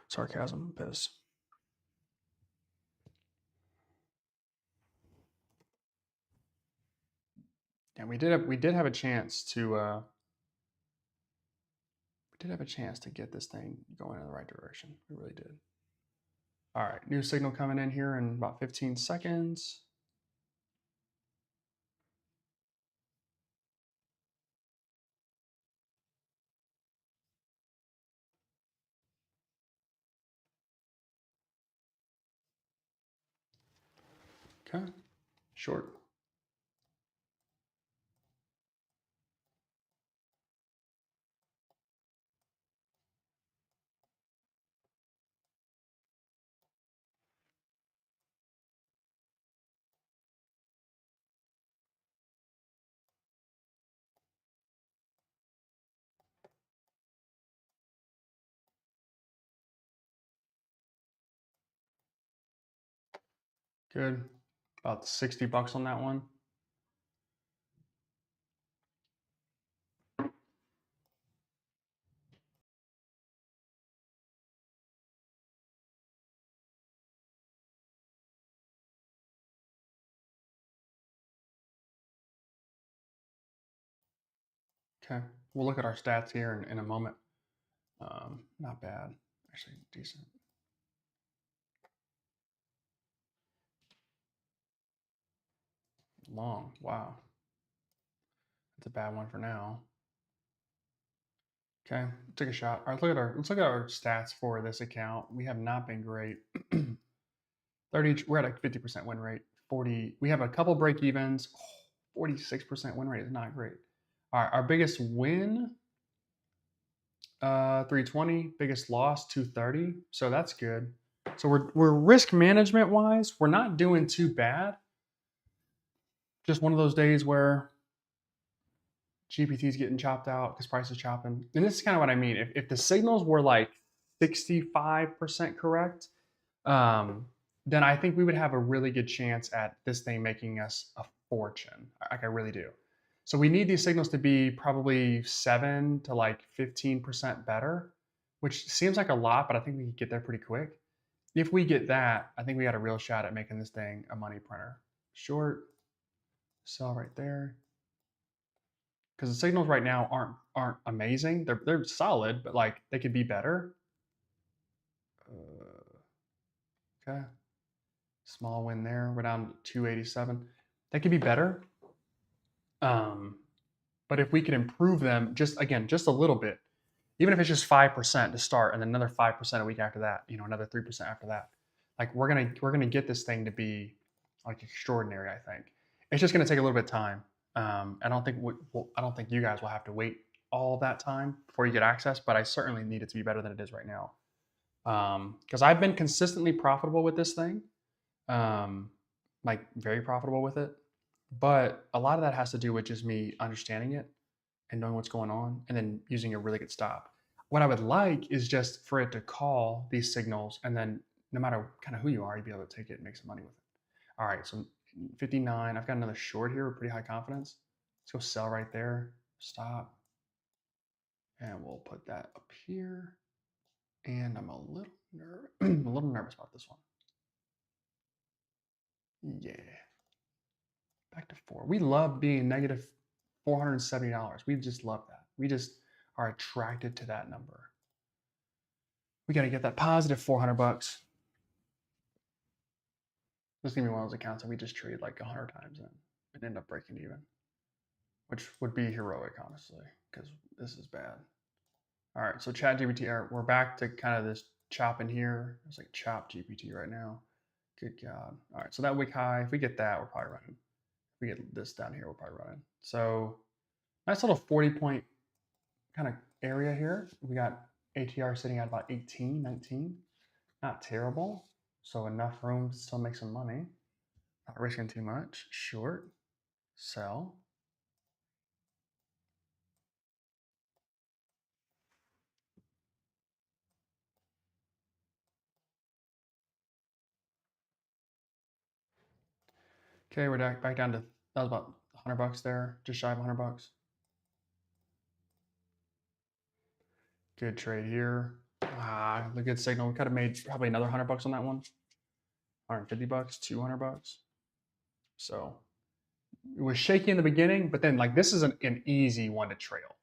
Sarcasm, piss. And we did have a chance to get this thing going in the right direction. We really did. All right, new signal coming in here in about 15 seconds. Okay, short. Good. About $60 on that one. Okay, we'll look at our stats here in a moment. Not bad, actually decent. Long, wow. That's a bad one for now. Okay, take a shot. All right, let's look at our stats for this account. We have not been great. 30, we're at a 50% win rate. 40, we have a couple break evens. 46% win rate is not great. All right, our biggest win, 320. Biggest loss, 230. So that's good. So we're risk management wise, we're not doing too bad. Just one of those days where GPT is getting chopped out because price is chopping. And this is kind of what I mean. If the signals were like 65% correct, um, then I think we would have a really good chance at this thing making us a fortune. Like I really do. So we need these signals to be probably 7 to like 15% better, which seems like a lot, but I think we can get there pretty quick. If we get that, I think we got a real shot at making this thing a money printer. Short, sell right there. Because the signals right now aren't amazing. They're solid, but like they could be better. Okay, small win there. We're down to 287. They could be better. Um, but if we can improve them just again, just a little bit, even if it's just 5% to start, and then another 5% a week after that, another 3% after that, like we're gonna get this thing to be like extraordinary. I think it's just gonna take a little bit of time. I don't think you guys will have to wait all that time before you get access, but I certainly need it to be better than it is right now. Because I've been consistently profitable with this thing, um, like very profitable with it. But a lot of that has to do with just me understanding it and knowing what's going on and then using a really good stop. What I would like is just for it to call these signals and then no matter kind of who you are, you'd be able to take it and make some money with it. All right, so 59. I've got another short here with pretty high confidence. Let's go sell right there. Stop. And we'll put that up here. And I'm a little a little nervous about this one. Yeah. Back to 4. We love being negative $470. We just love that. We just are attracted to that number. We got to get that positive 400 bucks. This is going to be one of those accounts that we just trade like 100 times in and end up breaking even, which would be heroic, honestly, because this is bad. All right, so ChatGPT, we're back to kind of this chopping here. It's like chop GPT right now. Good God. All right, so that wick high, if we get that, we're probably running. If we get this down here, we're probably running. So nice little 40-point kind of area here. We got ATR sitting at about 18, 19. Not terrible. So enough room to still make some money. Not risking too much. Short, sell. Okay, we're back down to, that was about 100 bucks there, just shy of 100 bucks. Good trade here. The good signal. We could have made probably another 100 bucks on that one. 150 bucks, 200 bucks. So it was shaky in the beginning, but then like this is an easy one to trail.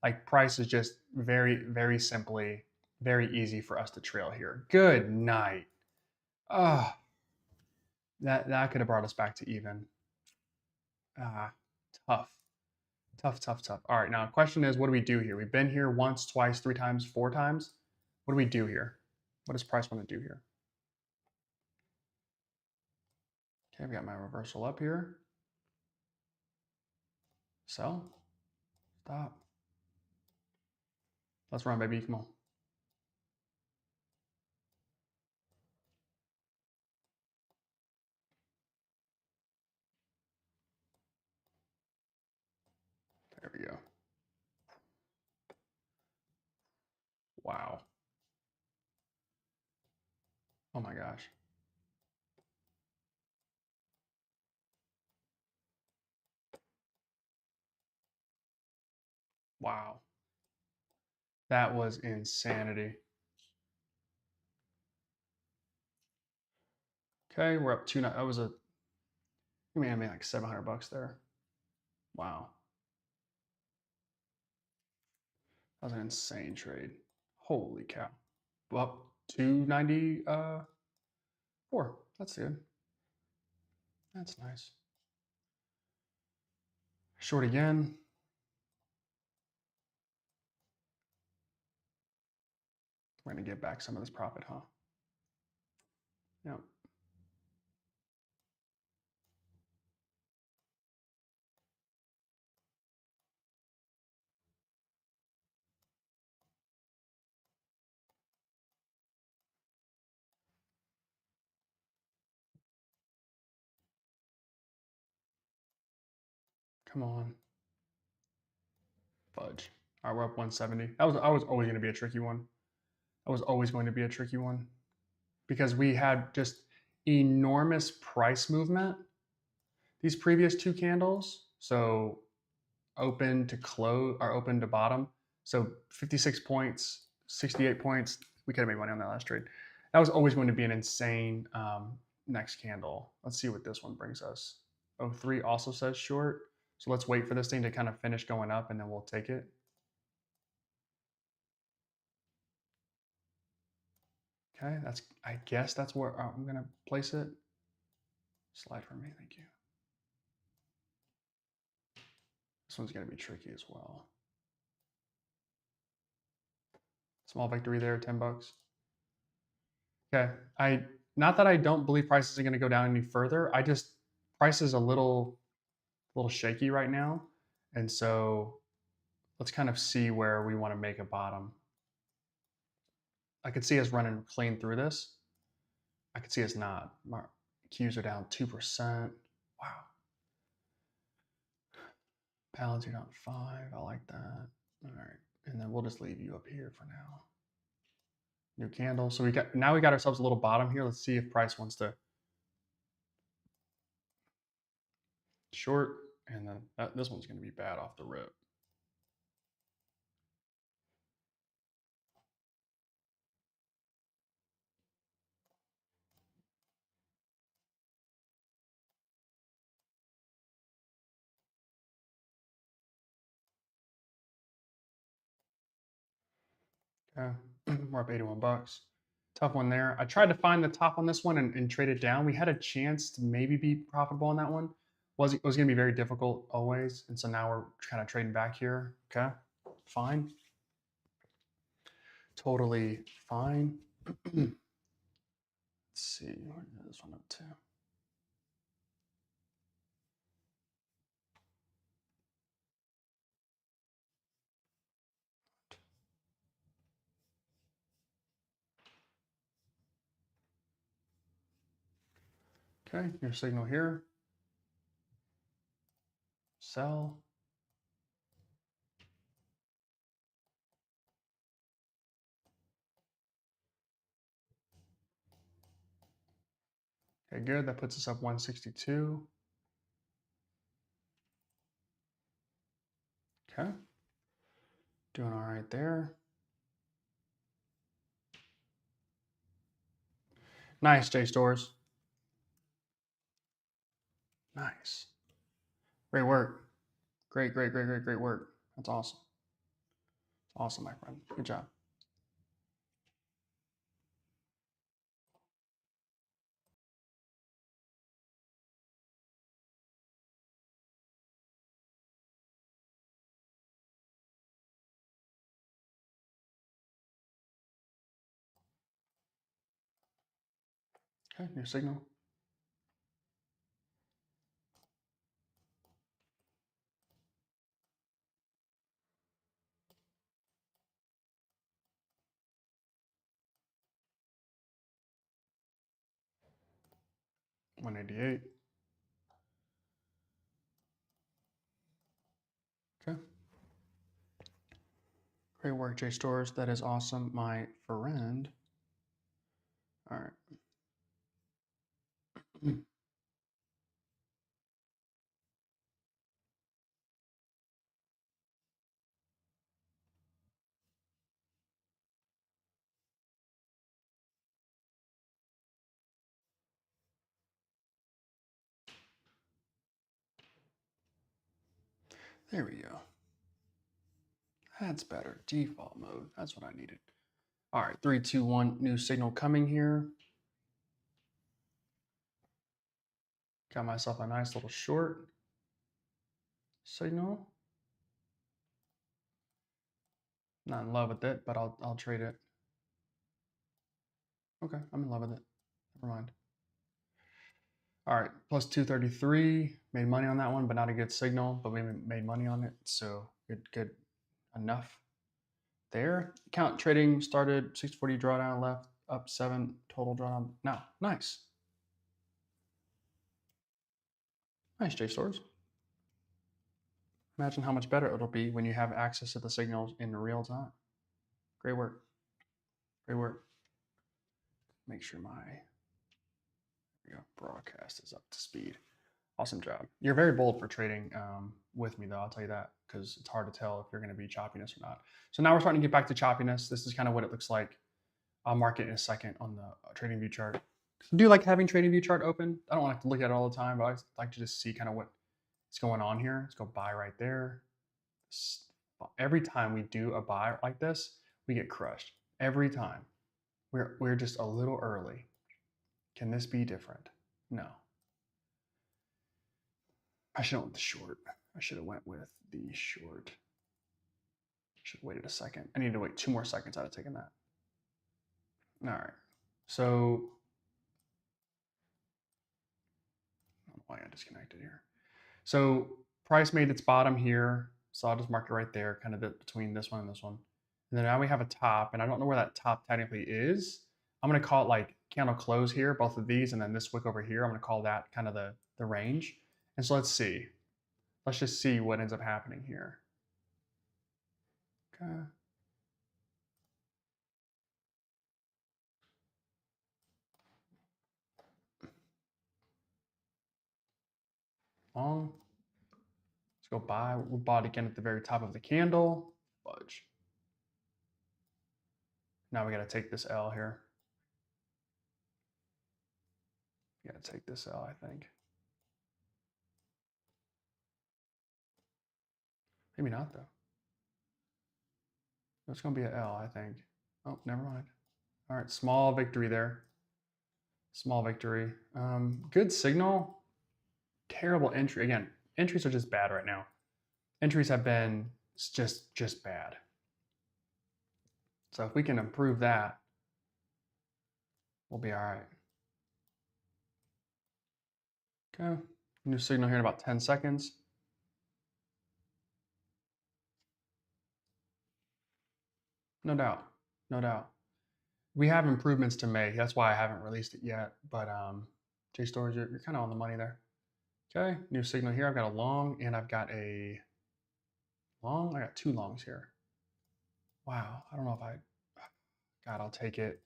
Like price is just very, very simply, very easy for us to trail here. Good night. Ah, that could have brought us back to even. Ah, tough. Tough, tough, tough. All right, now the question is, what do we do here? We've been here once, twice, 3 times, 4 times. What do we do here? What does price want to do here? Okay, we got my reversal up here. Sell. Stop. Let's run, baby. Come on. There we go. Wow. Oh my gosh. Wow. That was insanity. Okay, we're up two. That was a, I mean, I made like 700 bucks there. Wow. That was an insane trade. Holy cow. Up 294. That's good. That's nice. Short again. We're going to get back some of this profit, huh? Yep. Come on. Fudge. All right, we're up 170. That was always going to be a tricky one. That was always going to be a tricky one because we had just enormous price movement these previous two candles. So open to close or open to bottom. So 56 points, 68 points. We could have made money on that last trade. That was always going to be an insane next candle. Let's see what this one brings us. 03 also says short. So let's wait for this thing to kind of finish going up and then we'll take it. Okay, I guess that's where I'm gonna place it. Slide for me, thank you. This one's gonna be tricky as well. Small victory there, 10 bucks. Okay, not that I don't believe prices are gonna go down any further. Price is a little shaky right now, and so let's kind of see where we want to make a bottom. I could see us running clean through this. I could see us not. Our Qs are down 2%. Wow. Palantir down 5. I like that. All right. And then we'll just leave you up here for now. New candle. So we got ourselves a little bottom here. Let's see if price wants to short. And then this one's going to be bad off the rip. Okay. We're up 81 bucks. Tough one there. I tried to find the top on this one and trade it down. We had a chance to maybe be profitable on that one. It was going to be very difficult always. And so now we're kind of trading back here. Okay. Fine. Totally fine. Let's see. Where did this one up to? Okay. Your signal here. Sell. Okay, good. That puts us up 162. Okay. Doing all right there. Nice, JStores. Nice. Great work. Great work. That's awesome. Awesome, my friend. Good job. Okay, your signal. $188. Okay. Great work, JStores. That is awesome, my friend. All right. There we go. That's better. Default mode. That's what I needed. All right, 3, 2, 1. New signal coming here. Got myself a nice little short signal. Not in love with it, but I'll trade it. Okay, I'm in love with it. Never mind. All right, plus 233. Made money on that one, but not a good signal. But we made money on it, so good enough. There, count trading started. 640 drawdown left, up 7 total drawdown. Now, nice, nice JStores. Imagine how much better it'll be when you have access to the signals in real time. Great work. Great work. Make sure my broadcast is up to speed. Awesome job. You're very bold for trading with me, though. I'll tell you that, because it's hard to tell if you're going to be choppiness or not. So now we're starting to get back to choppiness. This is kind of what it looks like. I'll mark it in a second on the trading view chart. I do like having trading view chart open. I don't want to have to look at it all the time, but I like to just see kind of what's going on here. Let's go buy right there. Every time we do a buy like this, we get crushed. Every time. We're just a little early. Can this be different? No. I should have went with the short. I should have went with the short. Should have waited a second. I need to wait 2 more seconds. I'd have taken that. All right. So, I don't know why I disconnected here. So price made its bottom here. So I'll just mark it right there, kind of between this one and this one. And then now we have a top, and I don't know where that top technically is. I'm going to call it like candle close here, both of these, and then this wick over here. I'm going to call that kind of the range. And so let's see. Let's just see what ends up happening here. Okay. Long. Let's go buy. We bought again at the very top of the candle. Fudge. Now we got to take this L here. We got to take this L, I think. Maybe not, though. It's going to be an L, I think. Oh, never mind. All right, small victory there. Small victory. Good signal. Terrible entry. Again, entries are just bad right now. Entries have been just bad. So if we can improve that, we'll be all right. Okay, new signal here in about 10 seconds. No doubt, no doubt. We have improvements to make. That's why I haven't released it yet. But JStorage, you're kind of on the money there. Okay, new signal here. I've got a long and I've got a long. I got 2 longs here. Wow, I don't know if God, I'll take it.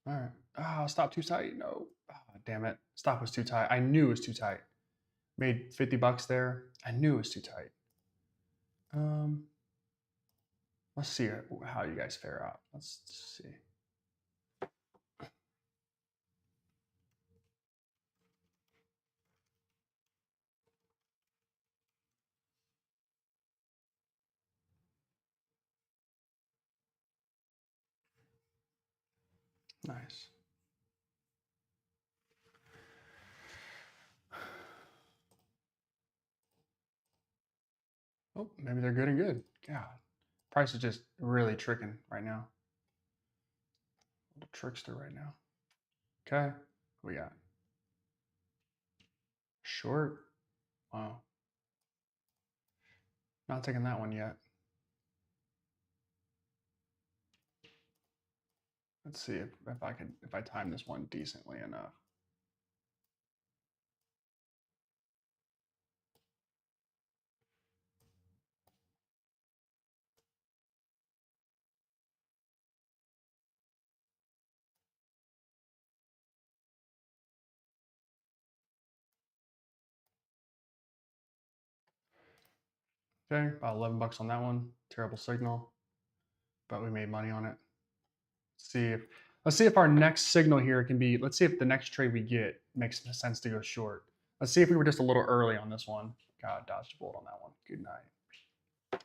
All right. Oh, stop too tight. No. Oh, damn it. Stop was too tight. I knew it was too tight. Made 50 bucks there. I knew it was too tight. Um, let's see how you guys fare out. Let's see. Nice. Oh, maybe they're good and good. God, price is just really tricking right now. Little trickster right now. Okay, we got short. Wow, not taking that one yet. Let's see if I time this one decently enough. Okay, about 11 bucks on that one. Terrible signal, but we made money on it. Let's see if our next signal here can be, let's see if the next trade we get makes sense to go short. Let's see if we were just a little early on this one. God, dodged a bullet on that one. Good night.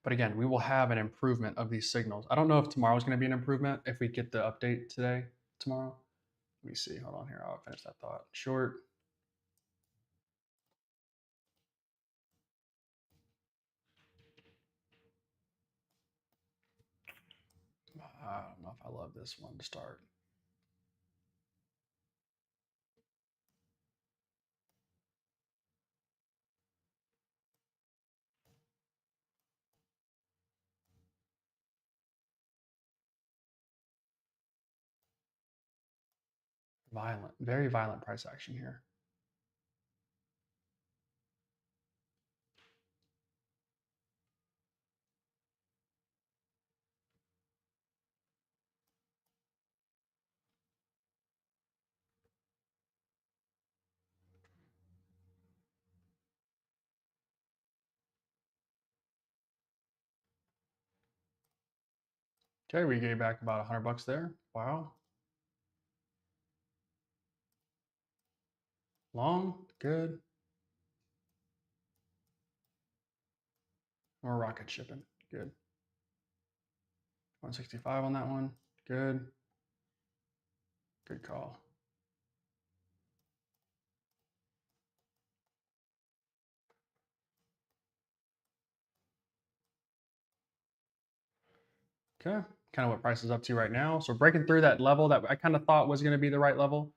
But again, we will have an improvement of these signals. I don't know if tomorrow's going to be an improvement if we get the update today, tomorrow. Let me see. Hold on here. I'll finish that thought. Short. I don't know if I love this one to start. Violent, very violent price action here. Okay, we gave back about 100 bucks there. Wow. Long, good. More rocket shipping, good. 165 on that one, good. Good call. Okay, kind of what price is up to right now. So breaking through that level that I kind of thought was going to be the right level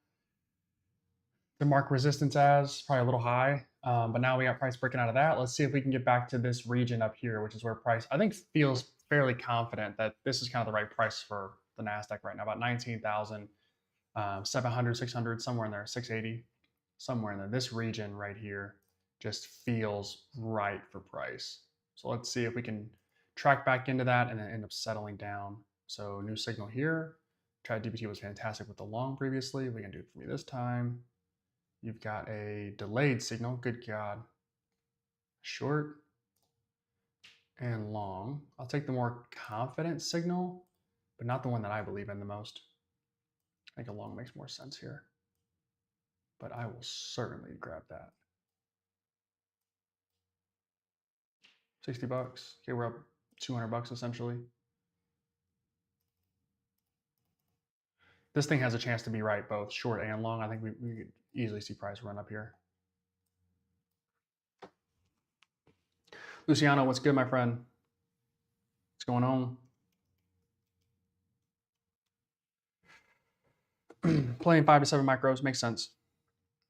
to mark resistance as, probably a little high. But now we got price breaking out of that. Let's see if we can get back to this region up here, which is where price, I think, feels fairly confident that this is kind of the right price for the NASDAQ right now, about 19,700, 600, somewhere in there, 680, somewhere in there. This region right here just feels right for price. So let's see if we can track back into that and then end up settling down. So new signal here. ChatGPT was fantastic with the long previously. We can do it for me this time. You've got a delayed signal. Good God. Short and long. I'll take the more confident signal, but not the one that I believe in the most. I think a long makes more sense here, but I will certainly grab that. 60 bucks. Okay, we're up 200 bucks essentially. This thing has a chance to be right, both short and long. I think we could easily see price run up here. Luciano, what's good, my friend? What's going on? Playing 5 to 7 micros makes sense.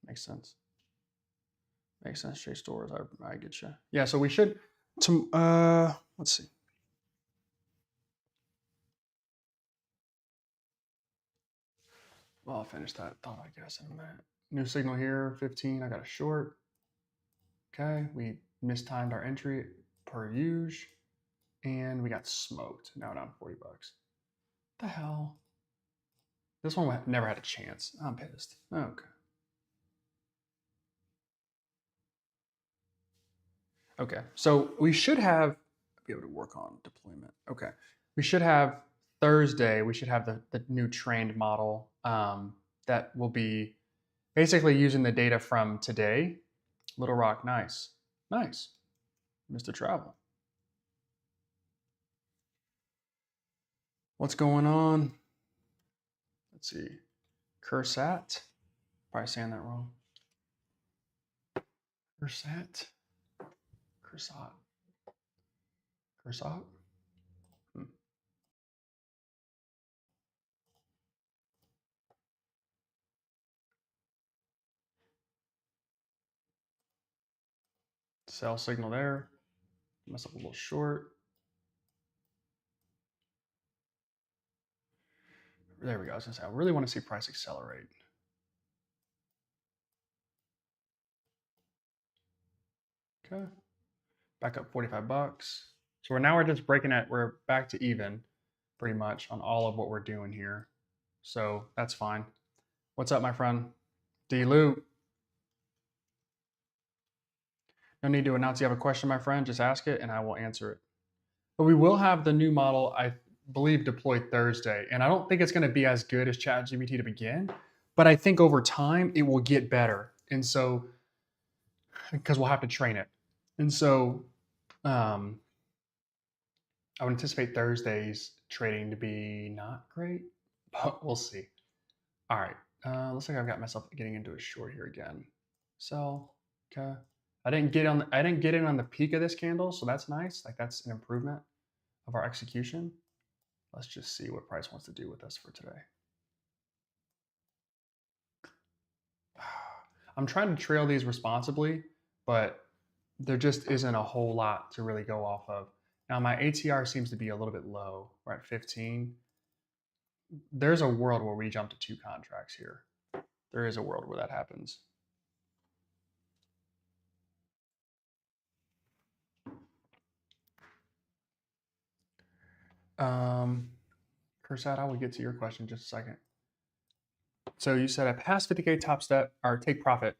Makes sense. Makes sense. J stores. I get you. Yeah. So we should. Let's see. Well, I'll finish that thought, I guess, in a minute. New signal here, 15. I got a short. Okay, we mistimed our entry per usual, and we got smoked. Now down 40 bucks. What the hell? This one never had a chance. I'm pissed. Okay. Okay, so we should be able to work on deployment. Okay, we should have Thursday. We should have the new trained model that will be basically using the data from today. Little Rock, nice, nice. Mr. Travel. What's going on? Let's see. Cursat. Probably saying that wrong. Cursat. Cursat. Cursat. Sell signal there. Mess up a little short. There we go. I was gonna say, I really want to see price accelerate. Okay. Back up 45 bucks. So we're just breaking it. We're back to even pretty much on all of what we're doing here. So that's fine. What's up, my friend? D-Lou. No need to announce you have a question, my friend. Just ask it and I will answer it. But we will have the new model, I believe, deployed Thursday. And I don't think it's going to be as good as ChatGPT to begin, but I think over time it will get better. And so, because we'll have to train it. And so, I would anticipate Thursday's trading to be not great, but we'll see. All right. Looks like I've got myself getting into a short here again. Sell. Okay. I didn't get in on the peak of this candle, so that's nice. Like that's an improvement of our execution. Let's just see what price wants to do with us for today. I'm trying to trail these responsibly, but there just isn't a whole lot to really go off of. Now my ATR seems to be a little bit low. We're at 15. There's a world where we jump to 2 contracts here. There is a world where that happens. Kursat, I will get to your question in just a second. So you said I passed 50K Topstep or take profit.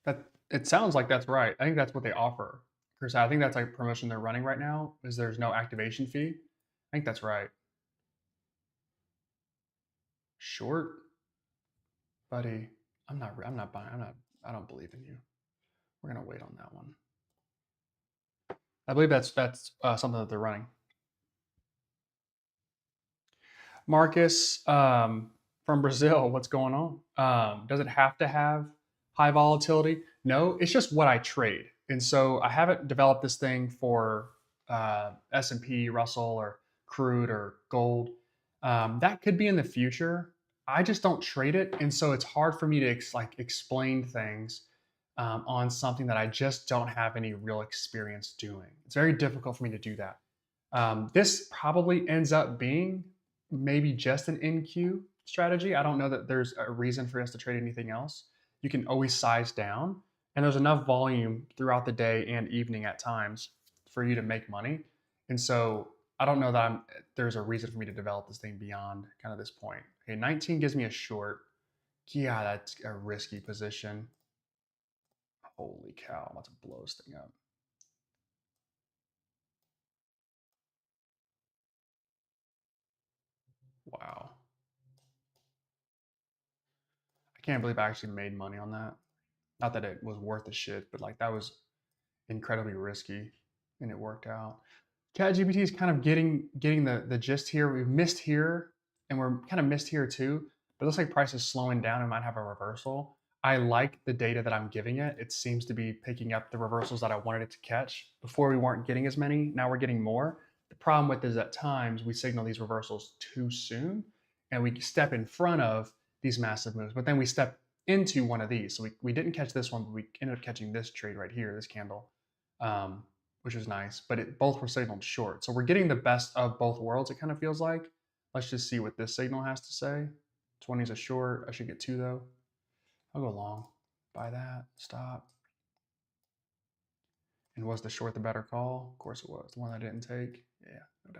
That it sounds like that's right. I think that's what they offer. Chris, I think that's like a promotion they're running right now. Is there's no activation fee? I think that's right. Short, buddy. I'm not. I'm not buying. I'm not. I don't believe in you. We're gonna wait on that one. I believe that's something that they're running. Marcus from Brazil, what's going on? Does it have to have high volatility? No, it's just what I trade. And so I haven't developed this thing for S&P, Russell, or crude or gold. That could be in the future. I just don't trade it, and so it's hard for me to explain things on something that I just don't have any real experience doing. It's very difficult for me to do that. This probably ends up being maybe just an NQ strategy. I don't know that there's a reason for us to trade anything else. You can always size down, and there's enough volume throughout the day and evening at times for you to make money. And so I don't know that there's a reason for me to develop this thing beyond kind of this point. Okay, 19 gives me a short. Yeah, that's a risky position. Holy cow, I'm about to blow this thing up. Wow. I can't believe I actually made money on that. Not that it was worth the shit, but like that was incredibly risky and it worked out. ChatGPT is kind of getting the gist here. We've missed here and we're kind of missed here too, but it looks like price is slowing down and might have a reversal. I like the data that I'm giving it. It seems to be picking up the reversals that I wanted it to catch. Before we weren't getting as many, now we're getting more. The problem with is at times we signal these reversals too soon and we step in front of these massive moves, but then we step into one of these. So we didn't catch this one, but we ended up catching this trade right here, this candle, which was nice. But both were signaled short. So we're getting the best of both worlds, it kind of feels like. Let's just see what this signal has to say. 20 is a short. I should get two though. I'll go long. Buy that. Stop. And was the short the better call? Of course it was. The one I didn't take? Yeah, no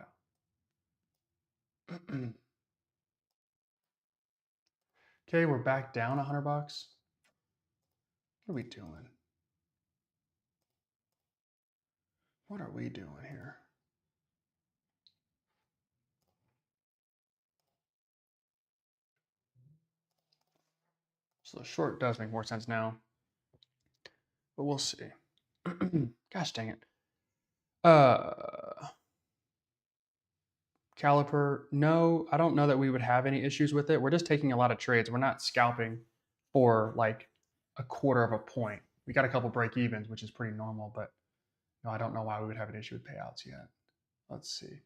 doubt. Okay, we're back down 100 bucks. What are we doing? What are we doing here? So the short does make more sense now, but we'll see. Gosh dang it. Caliper, no, I don't know that we would have any issues with it. We're just taking a lot of trades. We're not scalping for like a quarter of a point. We got a couple break evens, which is pretty normal, but no, I don't know why we would have an issue with payouts yet. Let's see.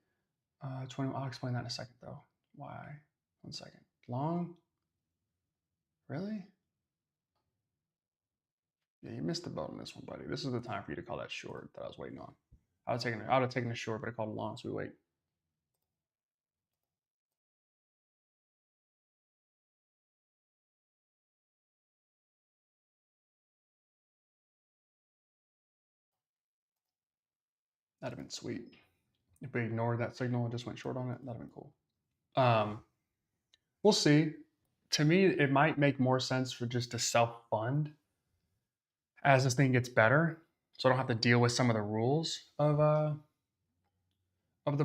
20, I'll explain that in a second though. Why? 1 second. Long? Really? Yeah, you missed the boat on this one, buddy. This is the time for you to call that short that I was waiting on. I would have taken a short, but I called it long, so we wait. That'd have been sweet. If we ignored that signal and just went short on it, that'd have been cool. Um, we'll see. To me, it might make more sense for just to self fund as this thing gets better, so I don't have to deal with some of the rules of the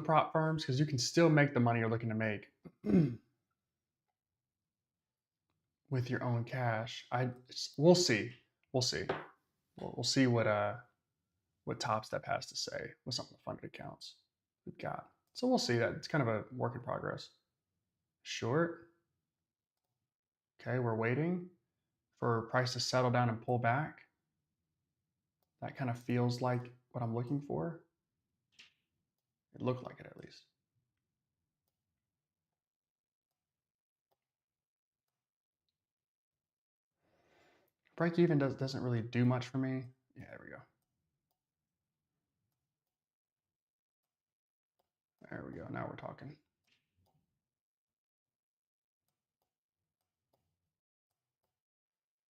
prop firms because you can still make the money you're looking to make with your own cash. We'll see. We'll see. We'll see what Topstep has to say with some of the funded accounts we've got. So we'll see that. It's kind of a work in progress. Short. Okay, we're waiting for price to settle down and pull back. That kind of feels like what I'm looking for. It looked like it at least. Break even doesn't really do much for me. Yeah, there we go. There we go. Now we're talking.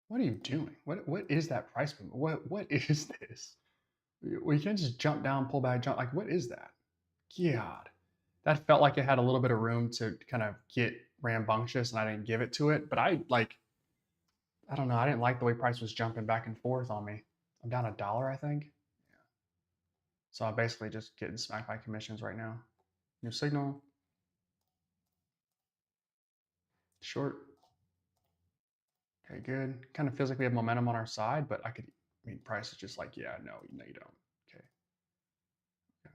What are you doing? What is that price movement? What is this? Well, you can't just jump down, pull back, jump. Like, what is that? God, that felt like it had a little bit of room to kind of get rambunctious, and I didn't give it to it. But I don't know. I didn't like the way price was jumping back and forth on me. I'm down $1, I think. So I'm basically just getting smacked by commissions right now. New signal, short. Okay, good. Kind of feels like we have momentum on our side, but I mean, price is just like, yeah, no, you don't. Okay. Yeah.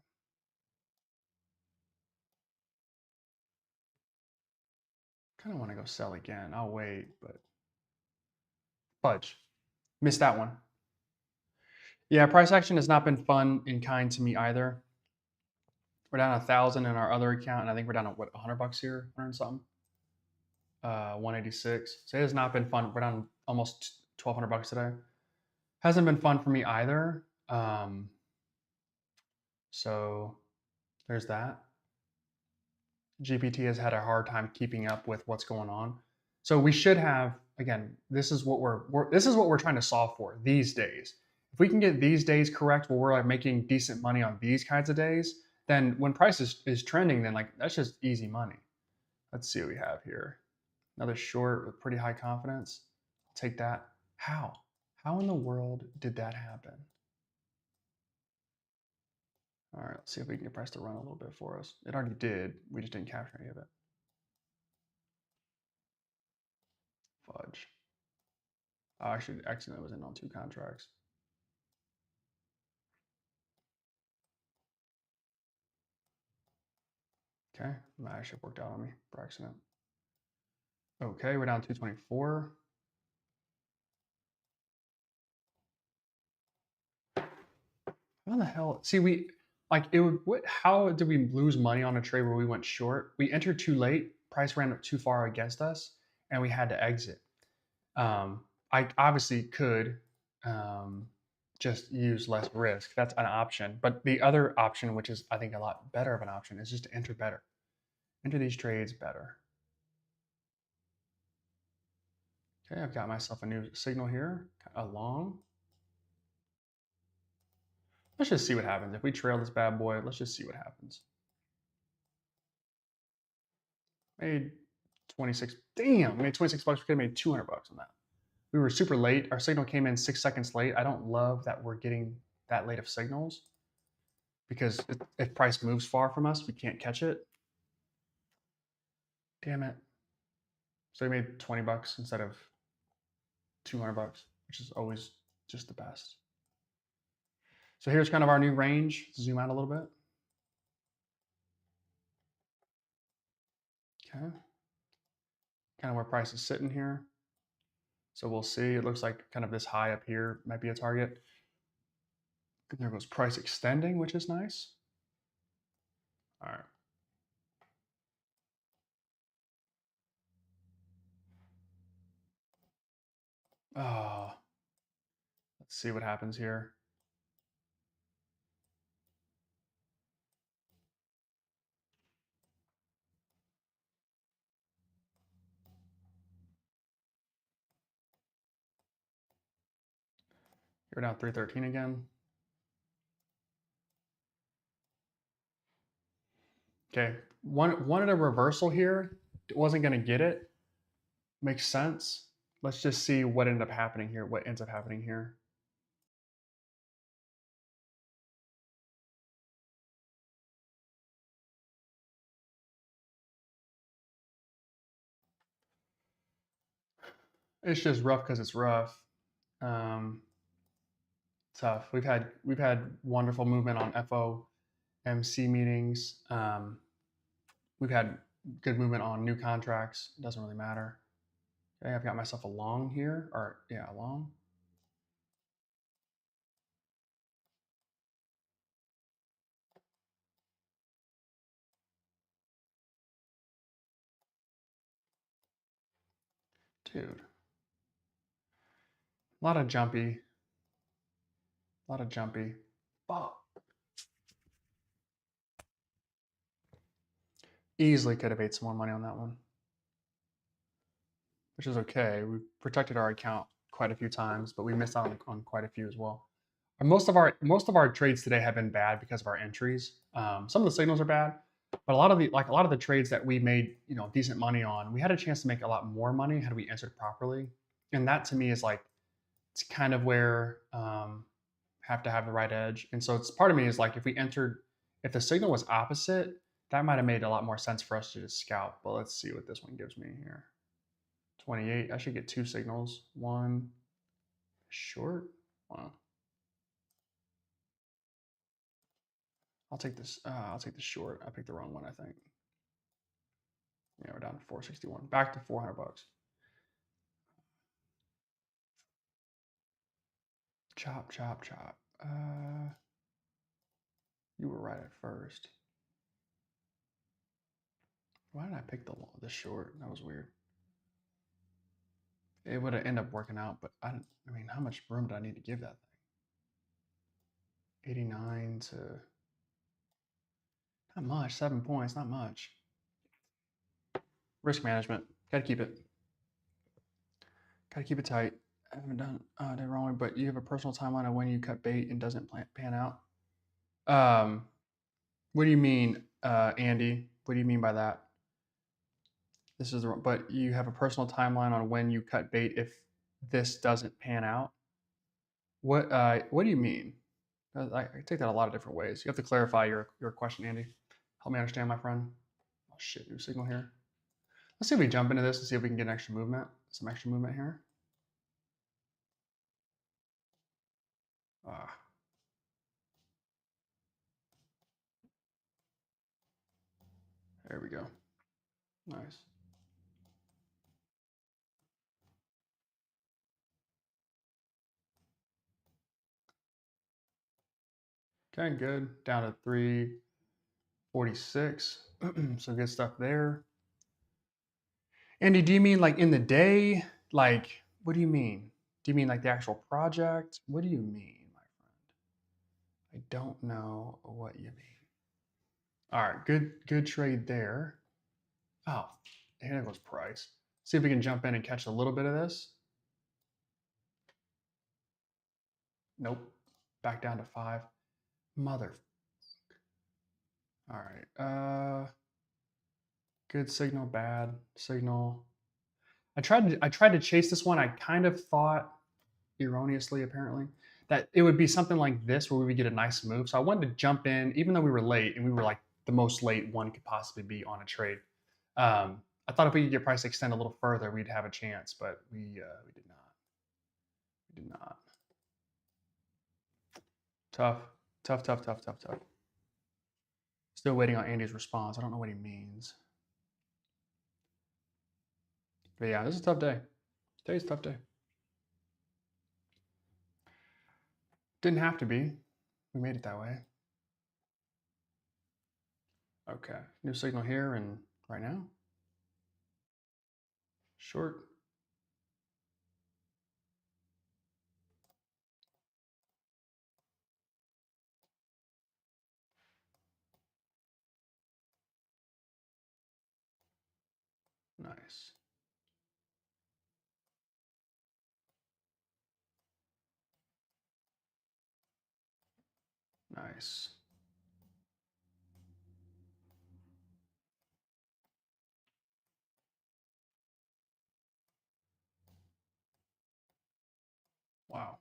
Kind of want to go sell again. I'll wait, but fudge. Missed that one. Yeah, price action has not been fun in kind to me either. We're down 1,000 in our other account, and I think we're down to what, $100 here, 100 and something. 186. So it has not been fun. We're down almost $1,200 today. Hasn't been fun for me either. So there's that. GPT has had a hard time keeping up with what's going on. So we should have, again, this is what we're trying to solve for these days. If we can get these days correct where we're like making decent money on these kinds of days, then when price is trending, then like that's just easy money. Let's see what we have here. Another short with pretty high confidence. Take that. How? How in the world did that happen? All right, let's see if we can get price to run a little bit for us. It already did. We just didn't capture any of it. Fudge. Oh, actually, accidentally was in on 2 contracts. Okay, that actually worked out on me for accident. Okay, we're down 224. How the hell? See, we like it would. What? How did we lose money on a trade where we went short? We entered too late. Price ran too far against us, and we had to exit. Um, I obviously could just use less risk. That's an option. But the other option, which is I think a lot better of an option, is just to enter better. Enter these trades better. Okay, I've got myself a new signal here, a long. Let's just see what happens. If we trail this bad boy, let's just see what happens. Made 26. Damn, made 26 bucks. We could have made 200 bucks on that. We were super late. Our signal came in 6 seconds late. I don't love that we're getting that late of signals because if price moves far from us, we can't catch it. Damn it. So we made 20 bucks instead of 200 bucks, which is always just the best. So here's kind of our new range. Zoom out a little bit. Okay. Kind of where price is sitting here. So we'll see. It looks like kind of this high up here might be a target. And there goes price extending, which is nice. All right. Oh, let's see what happens here. You're down 313 again. Okay, wanted a reversal here. Wasn't going to get it. Makes sense. Let's just see what ended up happening here. What ends up happening here. It's just rough because it's rough. Um, Tough. We've had wonderful movement on FOMC meetings. We've had good movement on new contracts. It doesn't really matter. Okay, I've got myself a long here, or yeah, a long. Dude, a lot of jumpy. A lot of jumpy. Fuck. Easily could have made some more money on that one, which is okay. We protected our account quite a few times, but we missed out on quite a few as well. And most of our trades today have been bad because of our entries. Some of the signals are bad, but a lot of the trades that we made decent money on, we had a chance to make a lot more money had we entered properly. And that to me is like it's kind of where have to have the right edge. And so it's part of me is like, if the signal was opposite, that might have made a lot more sense for us to just scalp. But let's see what this one gives me here. 28. I should get two signals. One short. Wow. I'll take this. I'll take the short. I picked the wrong one, I think. Yeah, we're down to 461. Back to 400 bucks. Chop, chop, chop. You were right at first. Why did I pick the short? That was weird. It would have ended up working out, but I mean, how much room did I need to give that thing? 89 to not much. 7 points, not much. Risk management. Gotta keep it. Gotta keep it tight. I haven't done it wrong, but you have a personal timeline of when you cut bait and doesn't pan out. What do you mean, Andy? What do you mean by that? This is the wrong, but you have a personal timeline on when you cut bait if this doesn't pan out. What do you mean? I take that a lot of different ways. You have to clarify your question, Andy. Help me understand, my friend. Oh shit, new signal here. Let's see if we jump into this and see if we can get some extra movement here. Ah. There we go. Nice. Okay, good. Down to 346. Some good stuff there. Andy, do you mean like in the day? Like, what do you mean? Do you mean like the actual project? What do you mean, my friend? I don't know what you mean. All right, good trade there. Oh, here goes price. See if we can jump in and catch a little bit of this. Nope. Back down to 5. Mother. All right. Good signal, bad signal. I tried to chase this one. I kind of thought, erroneously apparently, that it would be something like this where we would get a nice move. So I wanted to jump in, even though we were late, and we were like the most late one could possibly be on a trade. I thought if we could get price to extend a little further, we'd have a chance, but we did not. We did not. Tough, tough, tough, tough, tough, tough. Still waiting on Andy's response. I don't know what he means. But yeah, this is a tough day. Today's a tough day. Didn't have to be. We made it that way. Okay, new signal here and right now. Short. Nice. Nice. Wow.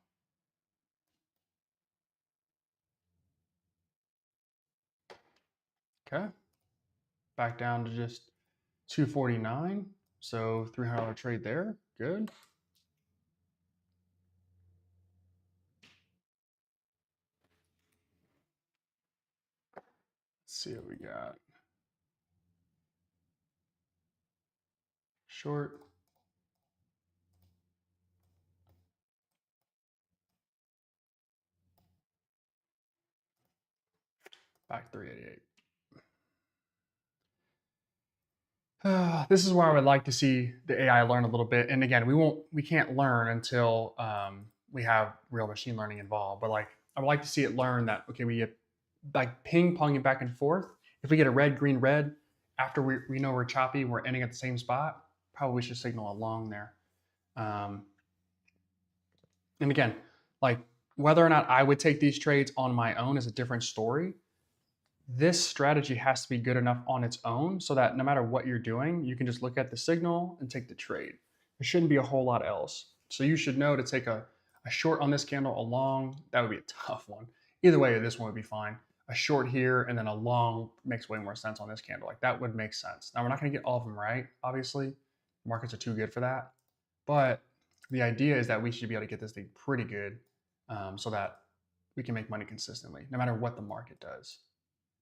Okay. Back down to just 249. So $300 trade there. Good. Let's see what we got. Short. Back 388. This is where I would like to see the AI learn a little bit. And again, we can't learn until we have real machine learning involved. But like, I would like to see it learn that, okay, we get like ping ponging back and forth. If we get a red, green, red, after we know we're choppy, we're ending at the same spot, probably should signal along there. And again, like whether or not I would take these trades on my own is a different story. This strategy has to be good enough on its own so that no matter what you're doing, you can just look at the signal and take the trade. There shouldn't be a whole lot else. So you should know to take a A short on this candle, a long, that would be a tough one. Either way, this one would be fine. A short here and then a long makes way more sense on this candle. Like that would make sense. Now we're not going to get all of them right, obviously. Markets are too good for that. But the idea is that we should be able to get this thing pretty good so that we can make money consistently, no matter what the market does.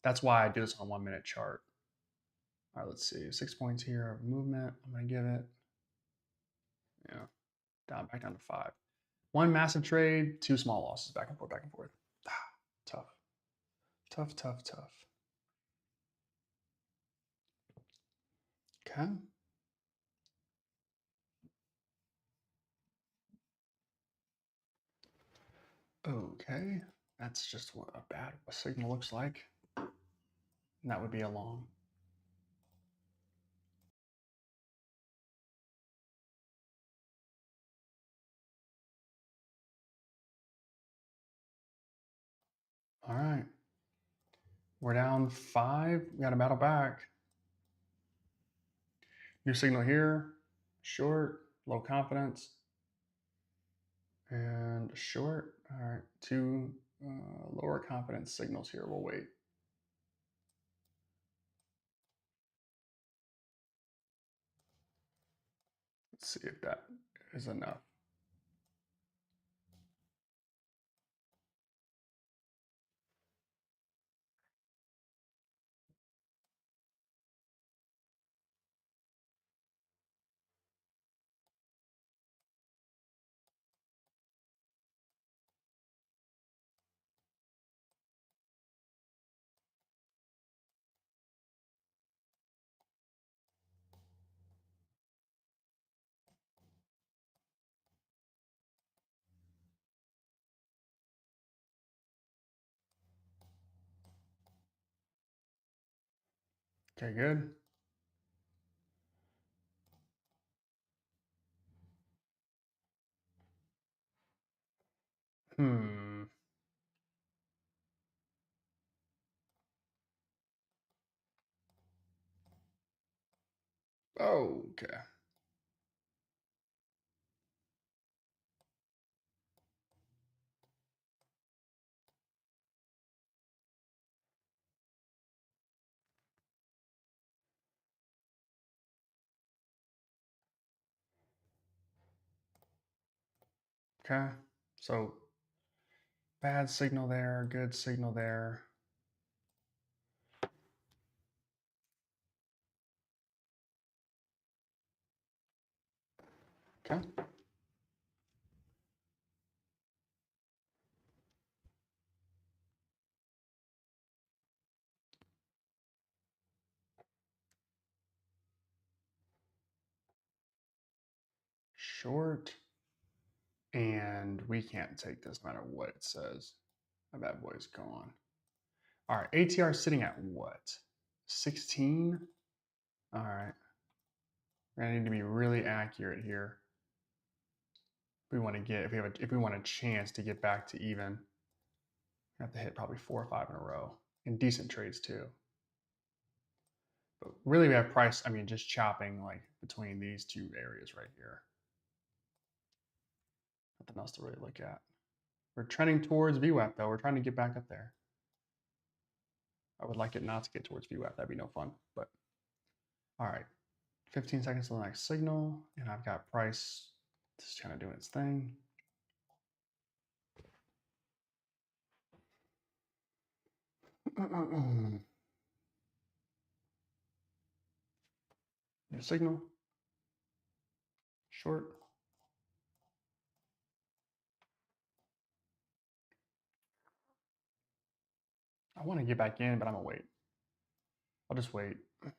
That's why I do this on a 1 minute chart. All right, let's see. 6 points here of movement. I'm going to give it, back down to 5. One massive trade, 2 small losses, back and forth, back and forth. Tough. Tough, tough, tough. Okay. Okay. That's just what a bad signal looks like. And that would be a long. All right. We're down 5. We got to battle back. New signal here. Short, low confidence. And short. All right. 2 lower confidence signals here. We'll wait. Let's see if that is enough. Okay, good. Hmm. Okay. Okay. So bad signal there, good signal there. Okay. Short. And we can't take this no matter what it says. My bad boy's gone. All right, ATR sitting at what? 16? All right. We're gonna need to be really accurate here. If we want to get, if we want a chance to get back to even, we have to hit probably 4 or 5 in a row. And decent trades too. But really we have price, I mean, just chopping like between these 2 areas right here. Nothing else to really look at. We're trending towards VWAP though. We're trying to get back up there. I would like it not to get towards VWAP. That'd be no fun. But all right, 15 seconds to the next signal, and I've got price just kind of doing its thing. New signal. Short. I want to get back in, but I'm gonna wait. I'll just wait. I'll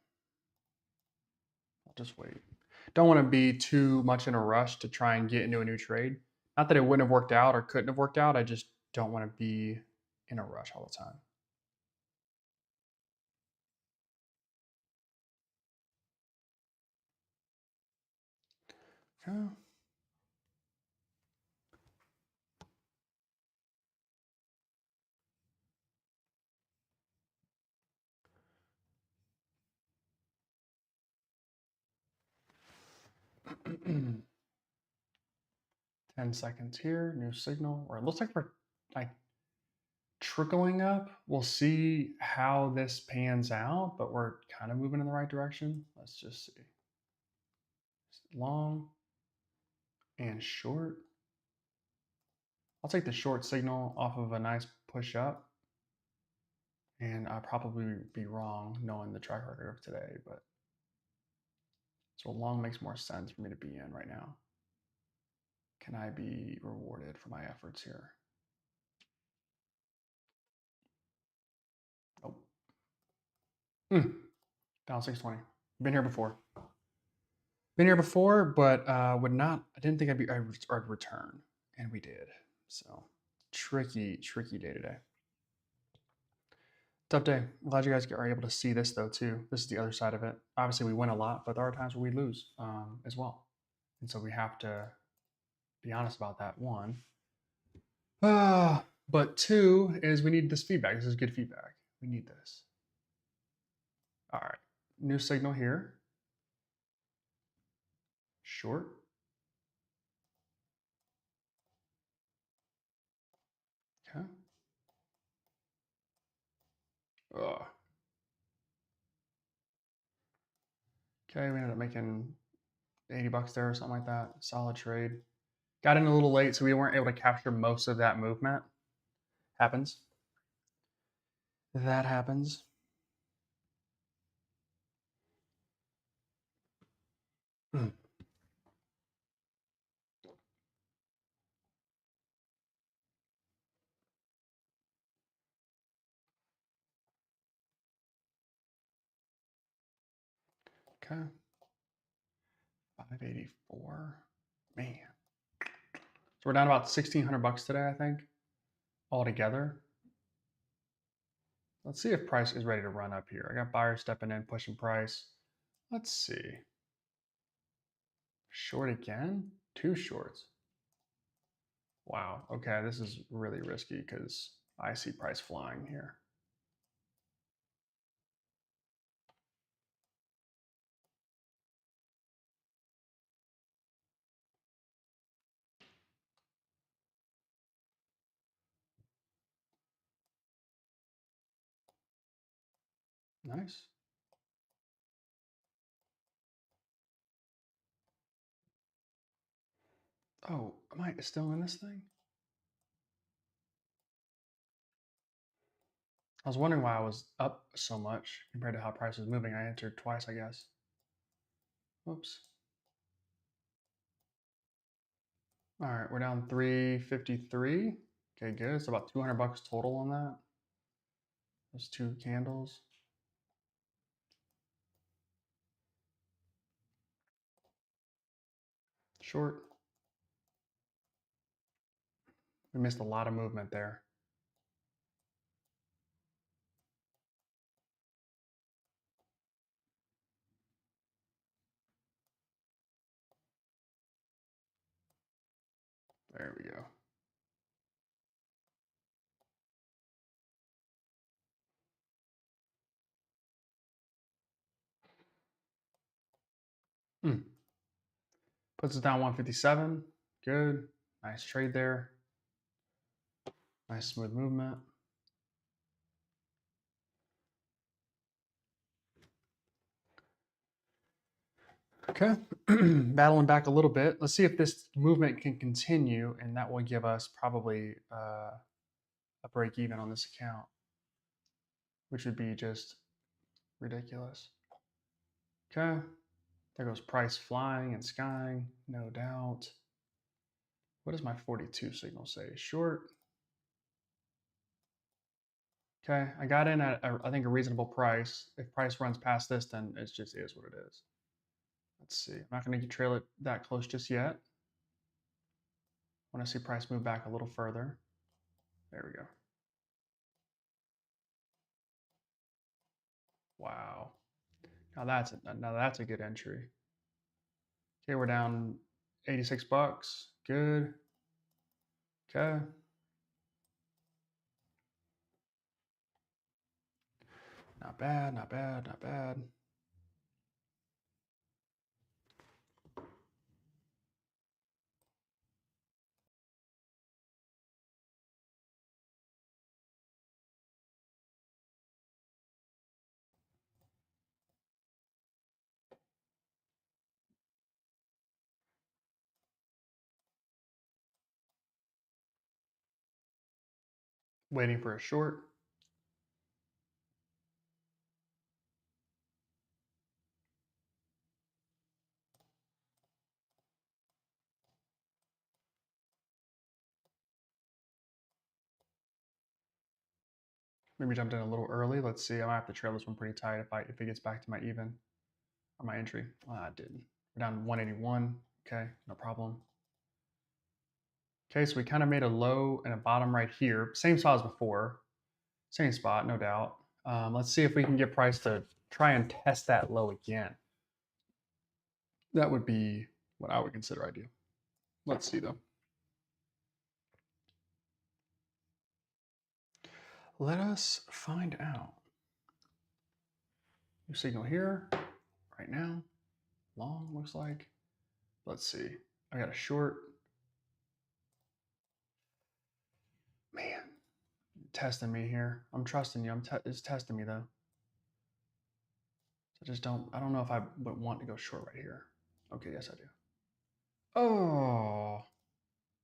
just wait. Don't want to be too much in a rush to try and get into a new trade. Not that it wouldn't have worked out or couldn't have worked out. I just don't want to be in a rush all the time. Okay. 10 seconds here, new signal, or it looks like we're like trickling up. We'll see how this pans out, but we're kind of moving in the right direction. Let's just see. Long and short. I'll take the short signal off of a nice push up. And I'll probably be wrong knowing the track record of today, but so long makes more sense for me to be in right now. Can I be rewarded for my efforts here? Nope. Down 620. Been here before. Been here before, but would not. I didn't think I'd return, and we did. So tricky day today. Tough day. I'm glad you guys are able to see this though too. This is the other side of it. Obviously, we win a lot, but there are times where we lose as well, and so we have to be honest about that. One, but two is we need this feedback. This is good feedback. We need this. All right, new signal here. Short. Okay. Ugh. Okay, we ended up making 80 bucks there or something like that. Solid trade. Got in a little late, so we weren't able to capture most of that movement. Happens. That happens. Mm. Okay. 584. Man. So we're down about 1,600 bucks today, I think, altogether. Let's see if price is ready to run up here. I got buyers stepping in, pushing price. Let's see. Short again? Two shorts. Wow. Okay, this is really risky because I see price flying here. Nice. Oh, am I still in this thing? I was wondering why I was up so much compared to how price was moving. I entered twice, I guess. Whoops. All right, we're down 353. Okay, good. It's about 200 bucks total on that. Those two candles. Short. We missed a lot of movement there. There we go. Hmm. Puts us down 157. Good. Nice trade there. Nice smooth movement. Okay. Battling back a little bit. Let's see if this movement can continue, and that will give us probably a break even on this account, which would be just ridiculous. Okay. There goes price flying and skying, no doubt. What does my 42 signal say? Short. Okay, I got in at I think a reasonable price. If price runs past this, then it just is what it is. Let's see. I'm not going to trail it that close just yet. I want to see price move back a little further. There we go. Wow. Now that's a good entry. Okay, we're down 86 bucks. Good. Okay. Not bad, not bad, not bad. Waiting for a short. Maybe jumped in a little early. Let's see. I might have to trail this one pretty tight if it gets back to my even or my entry. It didn't. We're down to 181. Okay, no problem. Okay, so we kind of made a low and a bottom right here. Same spot as before. Same spot, no doubt. Let's see if we can get price to try and test that low again. That would be what I would consider ideal. Let's see though. Let us find out. New signal here, right now. Long looks like. Let's see. I got a short. Man, testing me here. I'm trusting you. It's testing me though. So I don't know if I would want to go short right here. Okay, yes I do. Oh,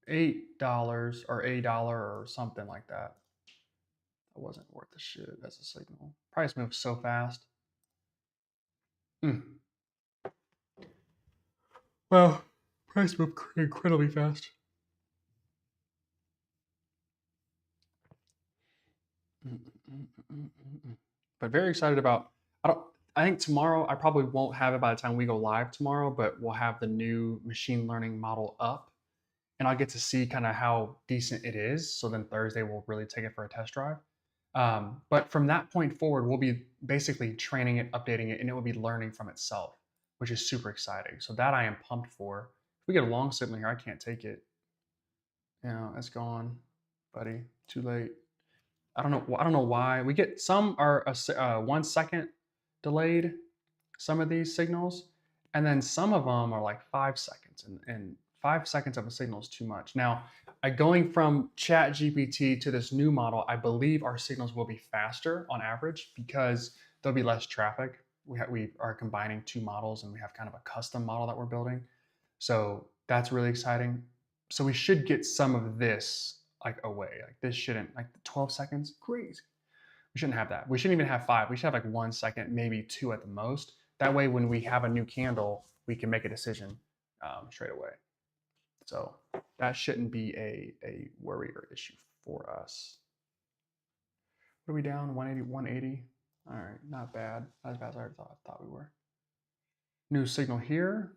$8 or $1 or something like that. That wasn't worth the shit as a signal. Price moves so fast. Well, price moved incredibly fast. But very excited about. I don't. I think tomorrow I probably won't have it by the time we go live tomorrow, but we'll have the new machine learning model up, and I'll get to see kind of how decent it is. So then Thursday we'll really take it for a test drive. But from that point forward, we'll be basically training it, updating it, and it will be learning from itself, which is super exciting. So that I am pumped for. If we get a long signal here, I can't take it. You know, it's gone, buddy. Too late. I don't know. I don't know why we get some are 1 second delayed. Some of these signals, and then some of them are like 5 seconds, and 5 seconds of a signal is too much. Now, going from ChatGPT to this new model, I believe our signals will be faster on average because there'll be less traffic. We are combining two models, and we have kind of a custom model that we're building. So that's really exciting. So we should get some of this like away. Like this shouldn't like 12 seconds. Crazy. We shouldn't have that. We shouldn't even have 5. We should have like 1 second, maybe 2 at the most. That way, when we have a new candle, we can make a decision straight away. So that shouldn't be a worry or issue for us. What are we down? 180, 180. All right, not bad. Not as bad as I thought we were. New signal here.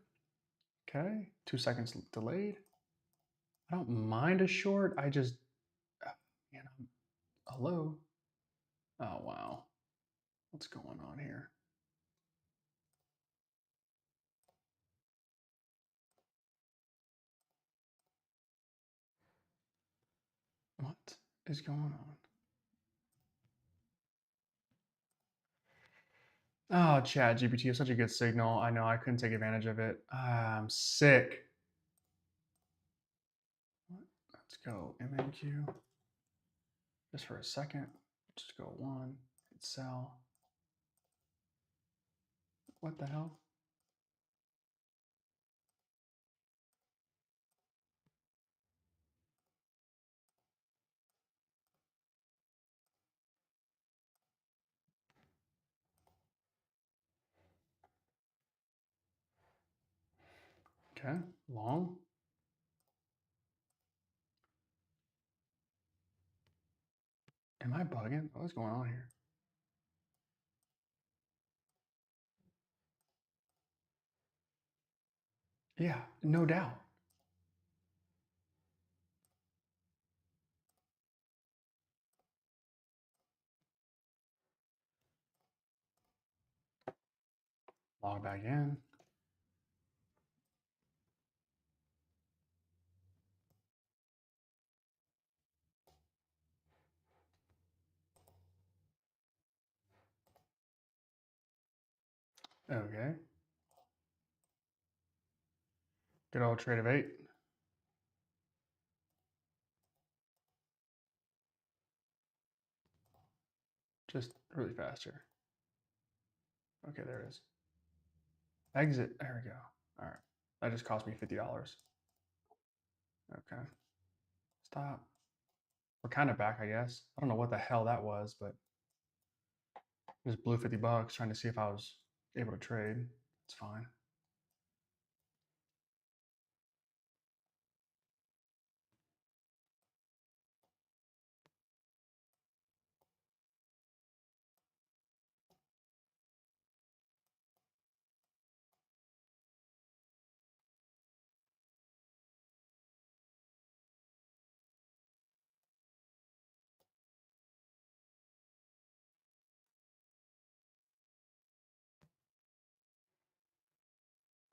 Okay, 2 seconds delayed. I don't mind a short. I just, man, hello. Oh wow, what's going on here? What is going on? Oh, ChatGPT is such a good signal. I know I couldn't take advantage of it. I'm sick. Let's go MNQ just for a second. Just go one, hit sell. What the hell? Okay, long. Am I bugging? What's going on here? Yeah, no doubt. Log back in. Okay. Good old trade of 8. Just really fast here. Okay, there it is. Exit. There we go. All right. That just cost me $50. Okay. Stop. We're kind of back, I guess. I don't know what the hell that was, but just blew 50 bucks trying to see if I was able to trade. It's fine.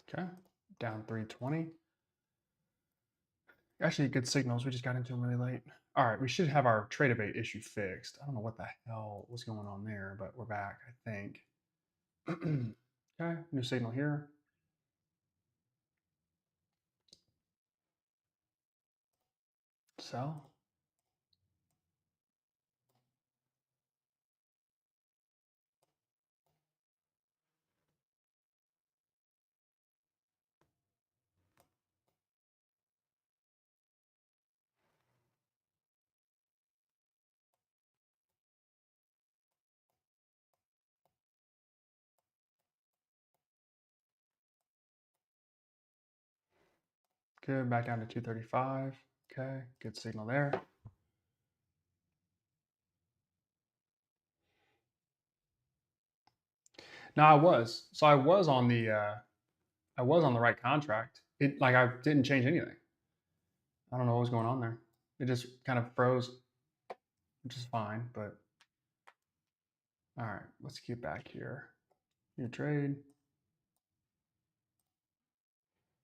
Okay, down 320. Actually, good signals. We just got into them really late. All right, we should have our trade evade issue fixed. I don't know what the hell was going on there, but we're back, I think. Okay, new signal here. Sell. Good, back down to 235. Okay, good signal there. No, I was. So I was on the right contract. It like I didn't change anything. I don't know what was going on there. It just kind of froze, which is fine. But all right, let's get back here. New trade,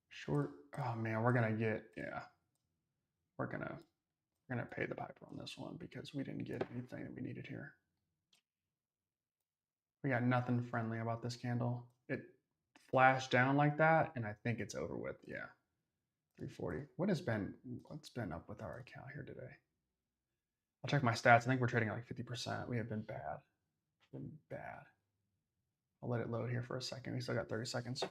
short. Oh man, we're gonna pay the piper on this one because we didn't get anything that we needed here. We got nothing friendly about this candle. It flashed down like that, and I think it's over with. Yeah, 340. What's been up with our account here today? I'll check my stats. I think we're trading at like 50%. We have been bad. Been bad. I'll let it load here for a second. We still got 30 seconds.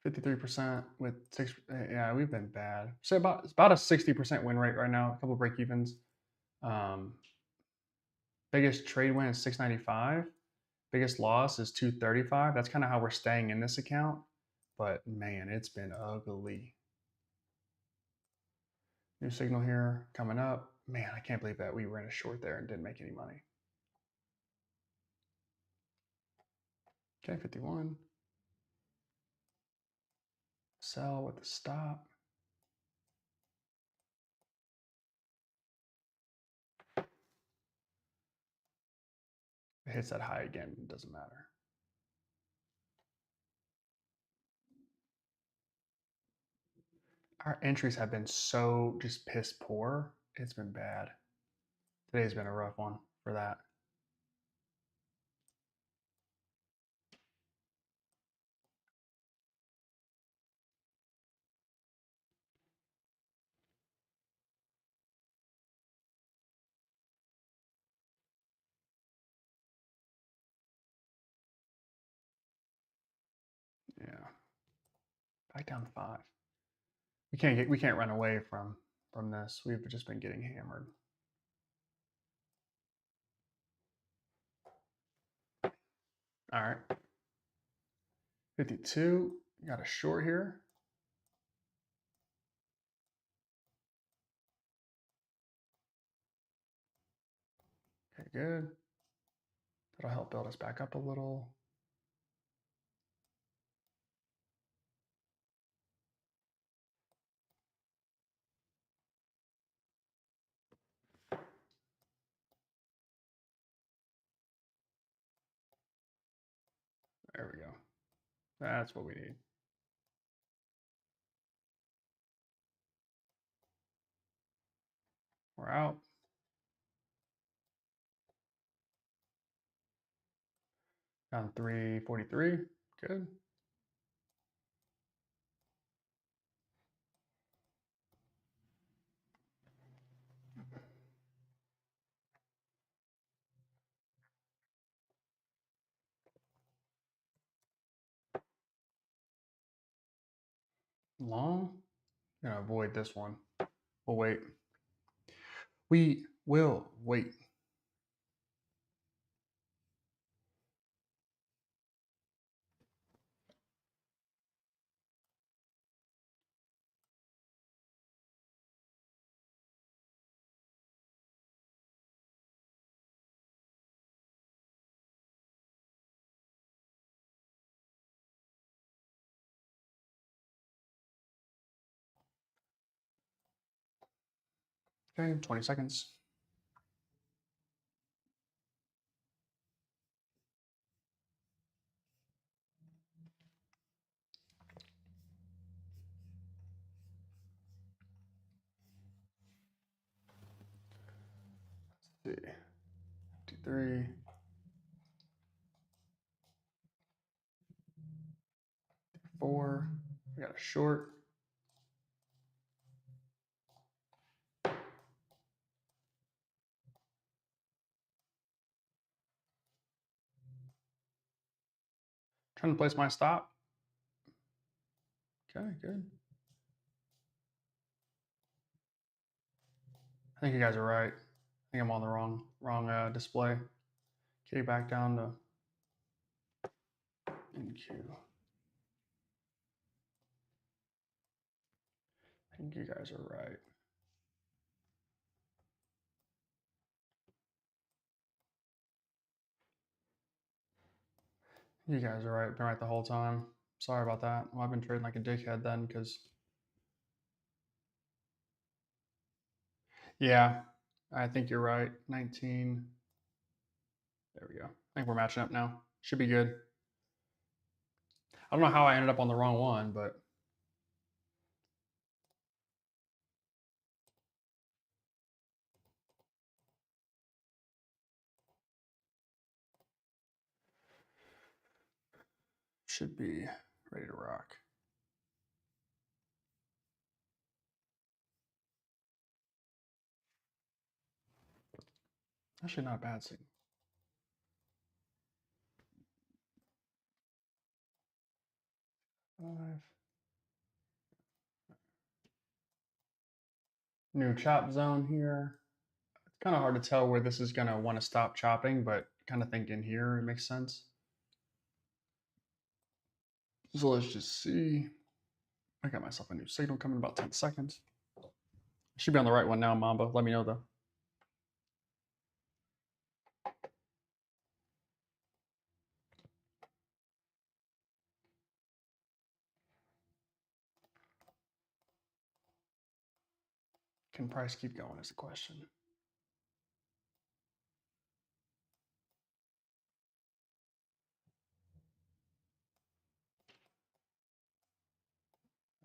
53% with six. Yeah, we've been bad. So it's about a 60% win rate right now. A couple break evens. Um, biggest trade win is 695. Biggest loss is 235. That's kind of how we're staying in this account. But man, it's been ugly. New signal here coming up. Man, I can't believe that we ran a short there and didn't make any money. Okay, 51. Sell with the stop. It hits that high again, it doesn't matter. Our entries have been so just piss poor. It's been bad. Today's been a rough one for that. Yeah. Back down to 5. We can't run away from this. We've just been getting hammered. All right. 52. Got a short here. Okay, good. That'll help build us back up a little. There we go. That's what we need. We're out. Down 343. Good. Long. Gonna avoid this one. We'll wait. We will wait. Okay, 20 seconds. Let's see. 53. Four. We got a short. Trying to place my stop. Okay, good. I think you guys are right. I think I'm on the wrong display. Okay, back down to NQ. I think you guys are right. You guys are right. Been right the whole time. Sorry about that. Well, I've been trading like a dickhead then because, yeah, I think you're right. 19. There we go. I think we're matching up now. Should be good. I don't know how I ended up on the wrong one, but should be ready to rock. Actually, not a bad signal. Five. New chop zone here. It's kind of hard to tell where this is going to want to stop chopping, but kind of think in here it makes sense. So let's just see. I got myself a new signal coming in about 10 seconds. Should be on the right one now, Mamba. Let me know though. Can price keep going is the question.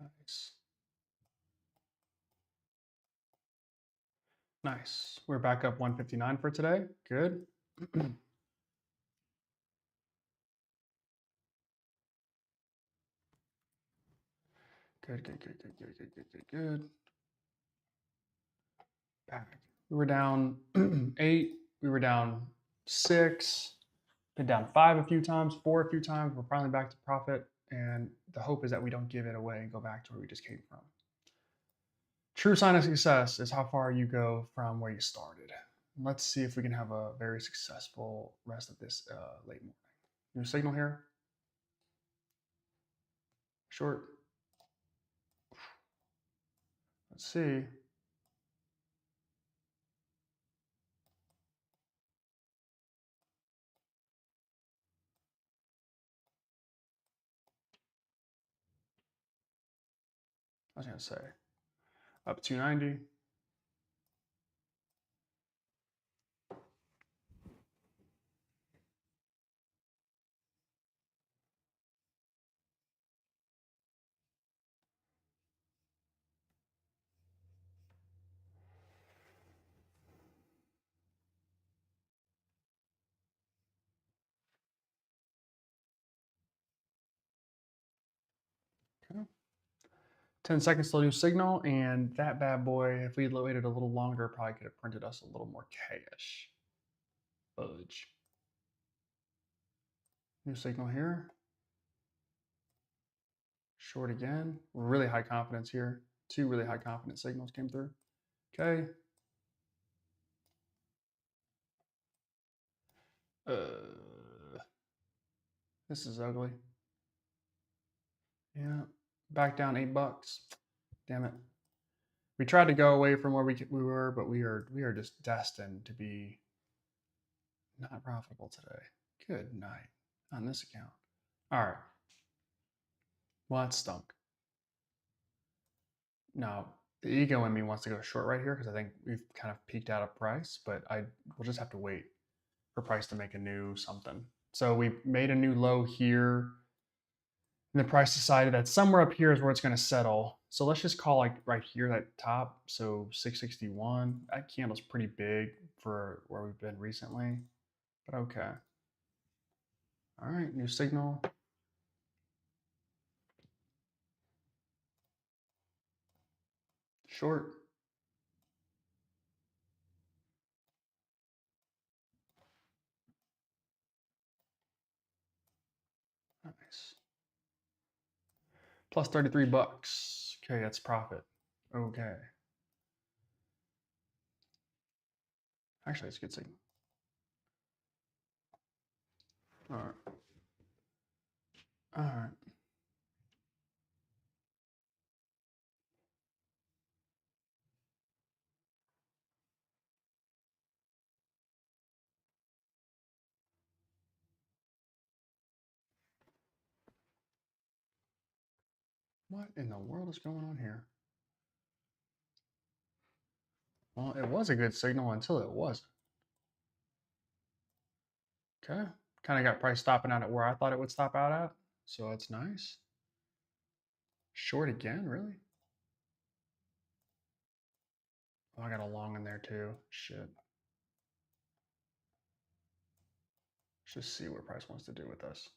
Nice. Nice. We're back up 159 for today. Good. Good, good, good, good, good, good, good, good. Back. We were down 8. We were down 6. Been down 5 a few times, 4 a few times. We're finally back to profit. And the hope is that we don't give it away and go back to where we just came from. True sign of success is how far you go from where you started. Let's see if we can have a very successful rest of this late morning. New signal here. Short. Let's see. I was going to say up 290. Okay. 10 seconds till new signal, and that bad boy, if we waited a little longer, probably could have printed us a little more cash. Fudge. New signal here. Short again. Really high confidence here. 2 really high confidence signals came through. Okay. This is ugly. Yeah. Back down $8. Damn it. We tried to go away from where we were, but we are just destined to be not profitable today. Good night on this account. All right. Well, that stunk. Now, the ego in me wants to go short right here because I think we've kind of peaked out of price, but we'll just have to wait for price to make a new something. So we made a new low here, and the price decided that somewhere up here is where it's going to settle. So let's just call like right here that top. So 661. That candle's pretty big for where we've been recently, but okay. All right, new signal. Short. Nice. Plus $33. Okay, that's profit. Okay. Actually, it's a good signal. All right. All right. What in the world is going on here? Well, it was a good signal until it wasn't. Okay. Kind of got price stopping out at where I thought it would stop out at. So that's nice. Short again, really? Oh, I got a long in there too. Shit. Let's just see what price wants to do with this.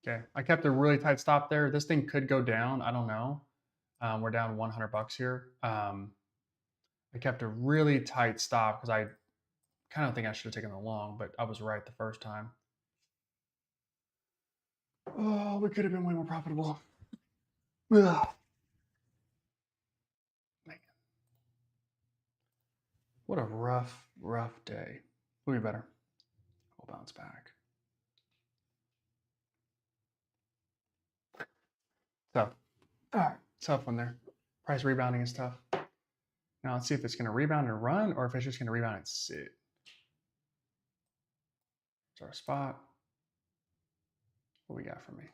Okay. I kept a really tight stop there. This thing could go down. I don't know. We're down $100 here. I kept a really tight stop because I kind of think I should have taken the long, but I was right the first time. Oh, we could have been way more profitable. Ugh. Man, what a rough day. We'll be better. We'll bounce back. Tough. All right, tough one there. Price rebounding is tough. Now let's see if it's going to rebound and run or if it's just going to rebound and sit. It's our spot. What we got for me?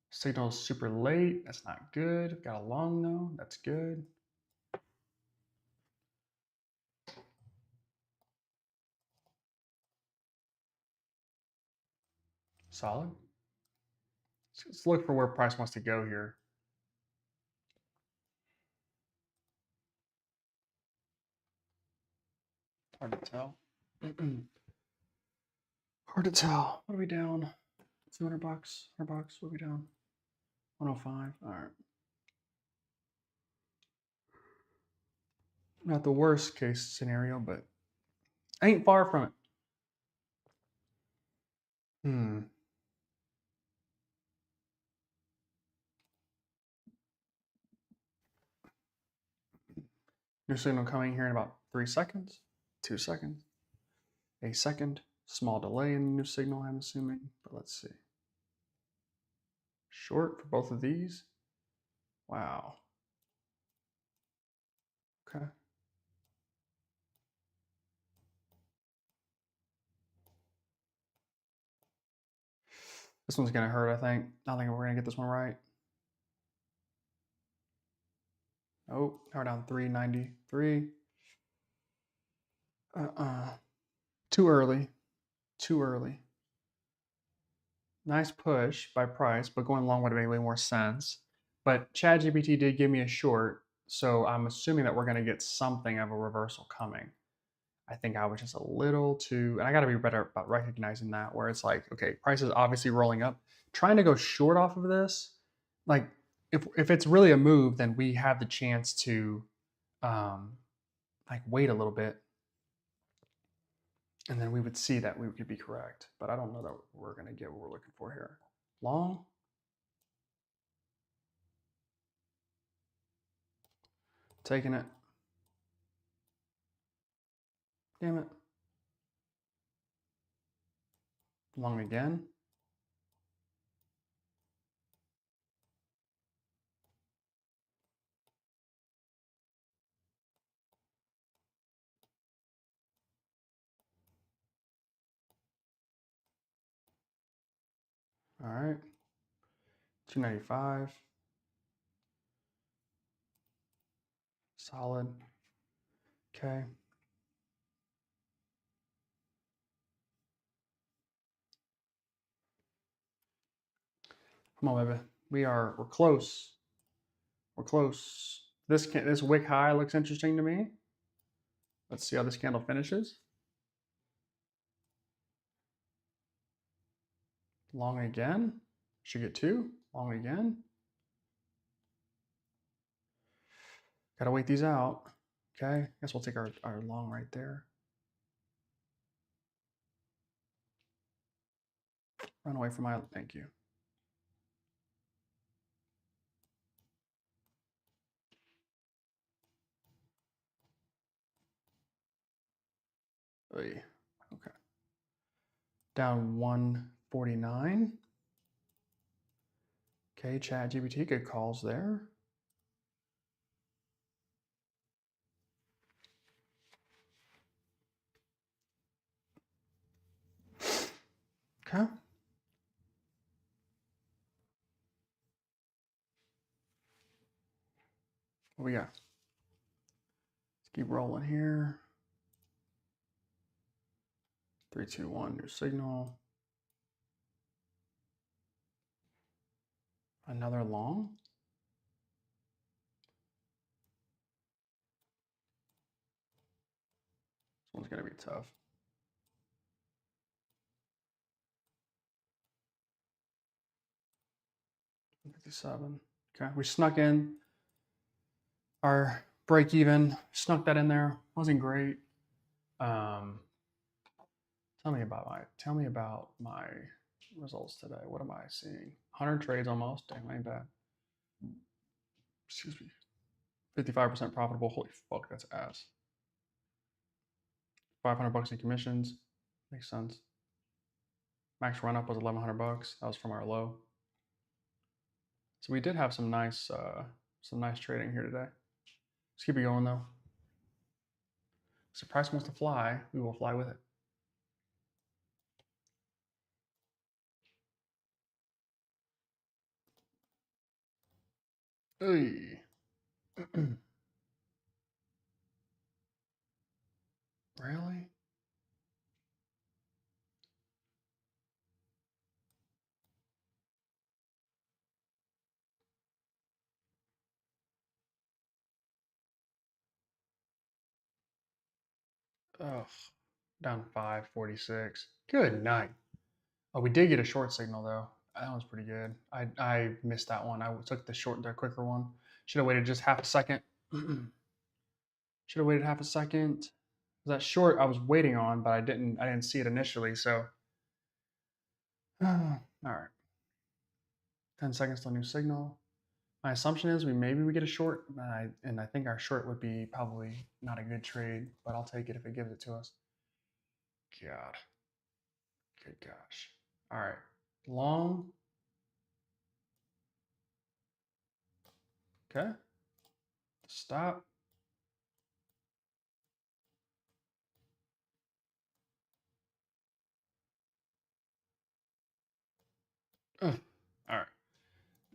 Signal's super late. That's not good. Got a long though. That's good. Solid. Let's look for where price wants to go here. Hard to tell. Hard to tell. What are we down? $200, $100. What are we down? 105. All right. Not the worst case scenario, but ain't far from it. New signal coming here in about 3 seconds, 2 seconds, a second. Small delay in the new signal, I'm assuming, but let's see. Short for both of these. Wow. Okay. This one's gonna hurt, I think. I think we're gonna get this one right. Oh, now we're down 393. Too early. Too early. Nice push by price, but going long would have made way more sense. But ChatGPT did give me a short, so I'm assuming that we're going to get something of a reversal coming. I think I was just a little too, and I got to be better about recognizing that, where it's like, okay, price is obviously rolling up. Trying to go short off of this, like if it's really a move, then we have the chance to like wait a little bit, and then we would see that we could be correct. But I don't know that we're going to get what we're looking for here. Long. Taking it. Damn it. Long again. All right. 295. Solid. Okay. Come on, baby. We're close. We're close. This wick high looks interesting to me. Let's see how this candle finishes. Long again. Should get two. Long again. Gotta wait these out. Okay. Guess we'll take our long right there. Run away from my thank you. Okay. Down 149. Okay, ChatGPT, good calls there. Okay. What we got? Let's keep rolling here. 3, 2, 1, new signal. Another long. This one's gonna be tough. 57. Okay, we snuck in our break even. Snuck that in there. Wasn't great. Tell me about my results today. What am I seeing? 100 trades almost. Dang, ain't bad. Excuse me. 55% profitable. Holy fuck, that's ass. 500 bucks in commissions. Makes sense. Max run up was 1,100 bucks. That was from our low. So we did have some nice trading here today. Let's keep it going though. If the price wants to fly, we will fly with it. Hey. Really? Ugh. Down 546. Good night. Oh, we did get a short signal though. That was pretty good. I missed that one. I took the quicker one. Should have waited just half a second. Should have waited half a second. That short I was waiting on, but I didn't see it initially. So, all right. 10 seconds till new signal. My assumption is maybe we get a short, and I think our short would be probably not a good trade, but I'll take it if it gives it to us. God. Good gosh. All right. Long. Okay. Stop. Ugh. All right.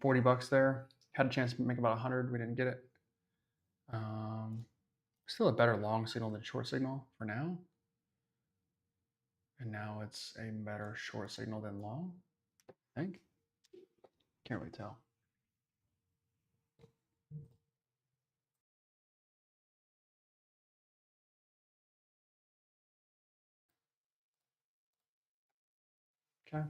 40 bucks there. Had a chance to make about 100. We didn't get it. Still a better long signal than short signal for now. And now it's a better short signal than long, I think. Can't really tell. Okay.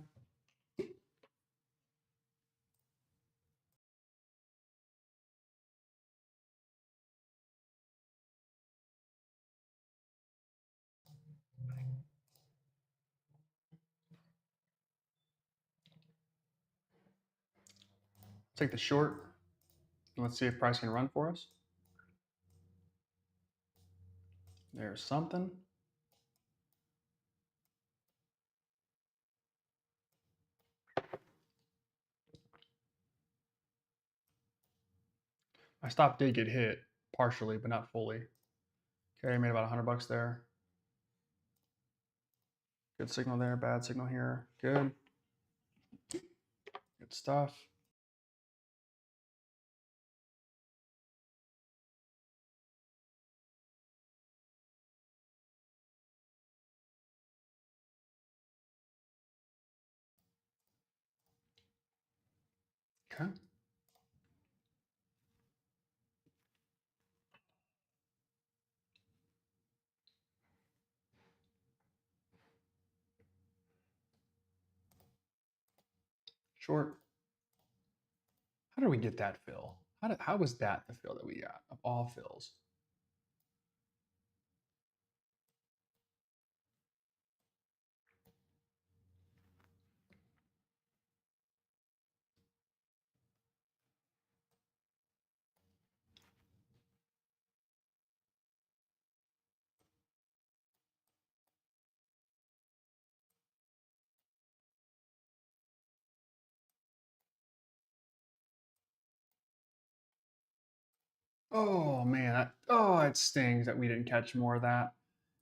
Take the short. Let's see if price can run for us. There's something. My stop did get hit partially, but not fully. Okay, I made about $100 there. Good signal there, bad signal here. Good. Good stuff. Okay. Short. How did we get that fill? How was that the fill that we got of all fills? Oh man, oh it stings that we didn't catch more of that.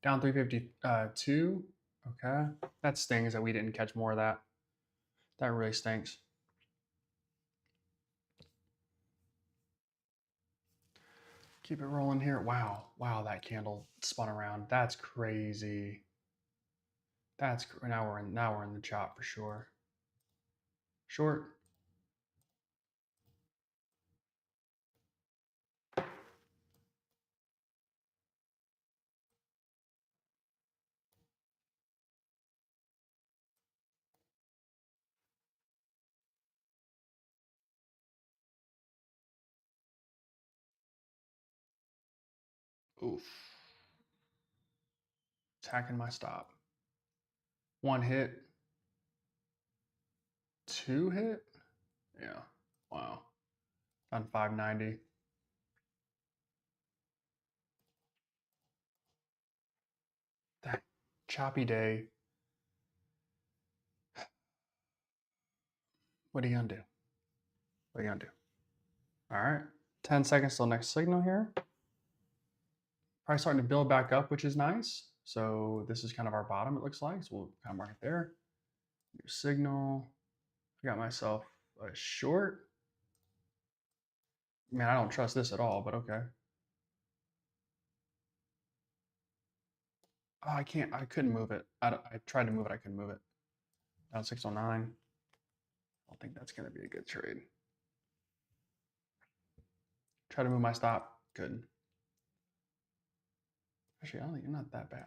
Down 352. Okay, that stings that we didn't catch more of that. That really stinks. Keep it rolling here. Wow, wow, that candle spun around. That's crazy. Now we're in the chop for sure. Short. Oof. Attacking my stop. One hit. Two hit. Yeah. Wow. On 590. That choppy day. What are you gonna do? What are you gonna do? All right. 10 seconds till next signal here. Probably starting to build back up, which is nice. So this is kind of our bottom, it looks like. So we'll kind of mark it there. New signal. I got myself a short. Man, I don't trust this at all, but okay. Oh, I can't. I couldn't move it. I tried to move it. I couldn't move it. Down 609. I don't think that's going to be a good trade. Try to move my stop. Couldn't. Actually, I don't think you're not that bad.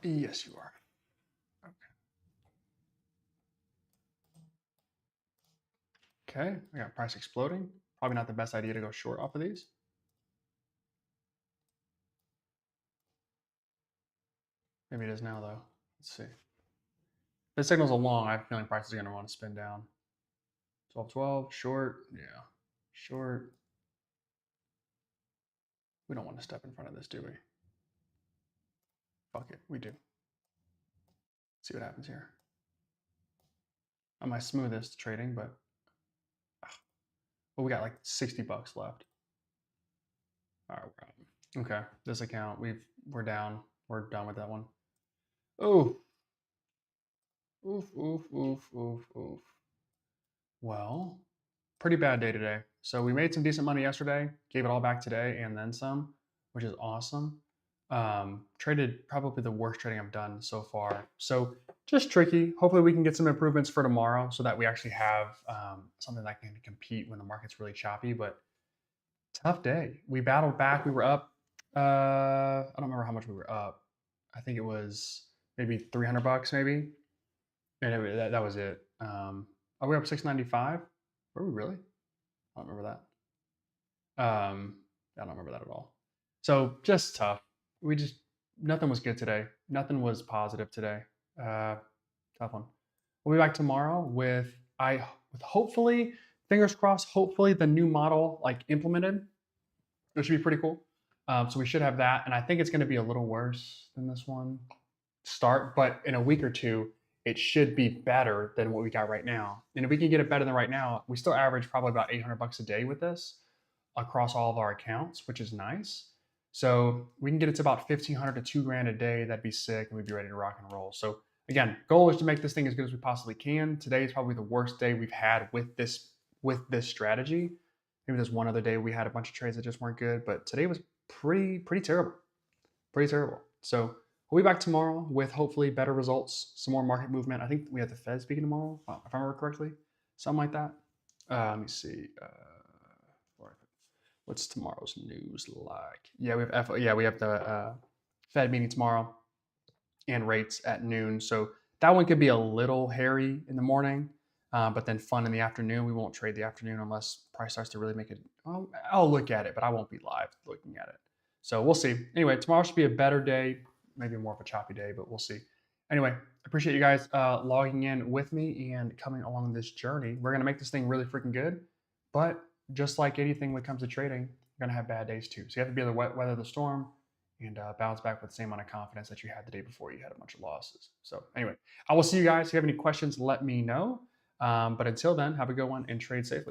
Yes, you are. Okay, I got price exploding. Probably not the best idea to go short off of these. Maybe it is now, though. Let's see. If this signals along, I have a feeling price is going to want to spin down. 1212, short. Yeah, short. We don't want to step in front of this, do we? Fuck it, we do. See what happens here. Not my smoothest trading, but we got like $60 left. All right, we're out. Okay, this account we're down. We're done with that one. Oh, oof, oof, oof, oof, oof. Well, pretty bad day today. So we made some decent money yesterday, gave it all back today, and then some, which is awesome. Traded probably the worst trading I've done so far. So just tricky. Hopefully we can get some improvements for tomorrow so that we actually have something that can compete when the market's really choppy. But tough day. We battled back. We were up. I don't remember how much we were up. I think it was maybe $300, maybe, and that was it. Are we up 695? Were we really? I don't remember that. I don't remember that at all. So just tough. We just nothing was good today. Nothing was positive today. Uh, Tough one. We'll be back tomorrow with hopefully, fingers crossed, hopefully the new model like implemented. It should be pretty cool. So we should have that, and I think it's going to be a little worse than this one start, but in a week or two, it should be better than what we got right now. And if we can get it better than right now, we still average probably about 800 bucks a day with this across all of our accounts, which is nice. So we can get it to about 1,500 to 2 grand a day. That'd be sick, and we'd be ready to rock and roll. So again, goal is to make this thing as good as we possibly can. Today is probably the worst day we've had with this strategy. Maybe there's one other day we had a bunch of trades that just weren't good, but today was pretty terrible, pretty terrible. So we'll be back tomorrow with hopefully better results, some more market movement. I think we have the Fed speaking tomorrow, if I remember correctly, something like that. Let me see. What's tomorrow's news like? Yeah, we have the Fed meeting tomorrow and rates at noon. So that one could be a little hairy in the morning, but then fun in the afternoon. We won't trade the afternoon unless price starts to really make it. I'll look at it, but I won't be live looking at it. So we'll see. Anyway, tomorrow should be a better day, maybe more of a choppy day, but we'll see. Anyway, appreciate you guys logging in with me and coming along this journey. We're gonna make this thing really freaking good, but just like anything when it comes to trading, you're gonna have bad days too. So you have to be able to weather the storm and bounce back with the same amount of confidence that you had the day before you had a bunch of losses. So anyway, I will see you guys. If you have any questions, let me know. But until then, have a good one and trade safely.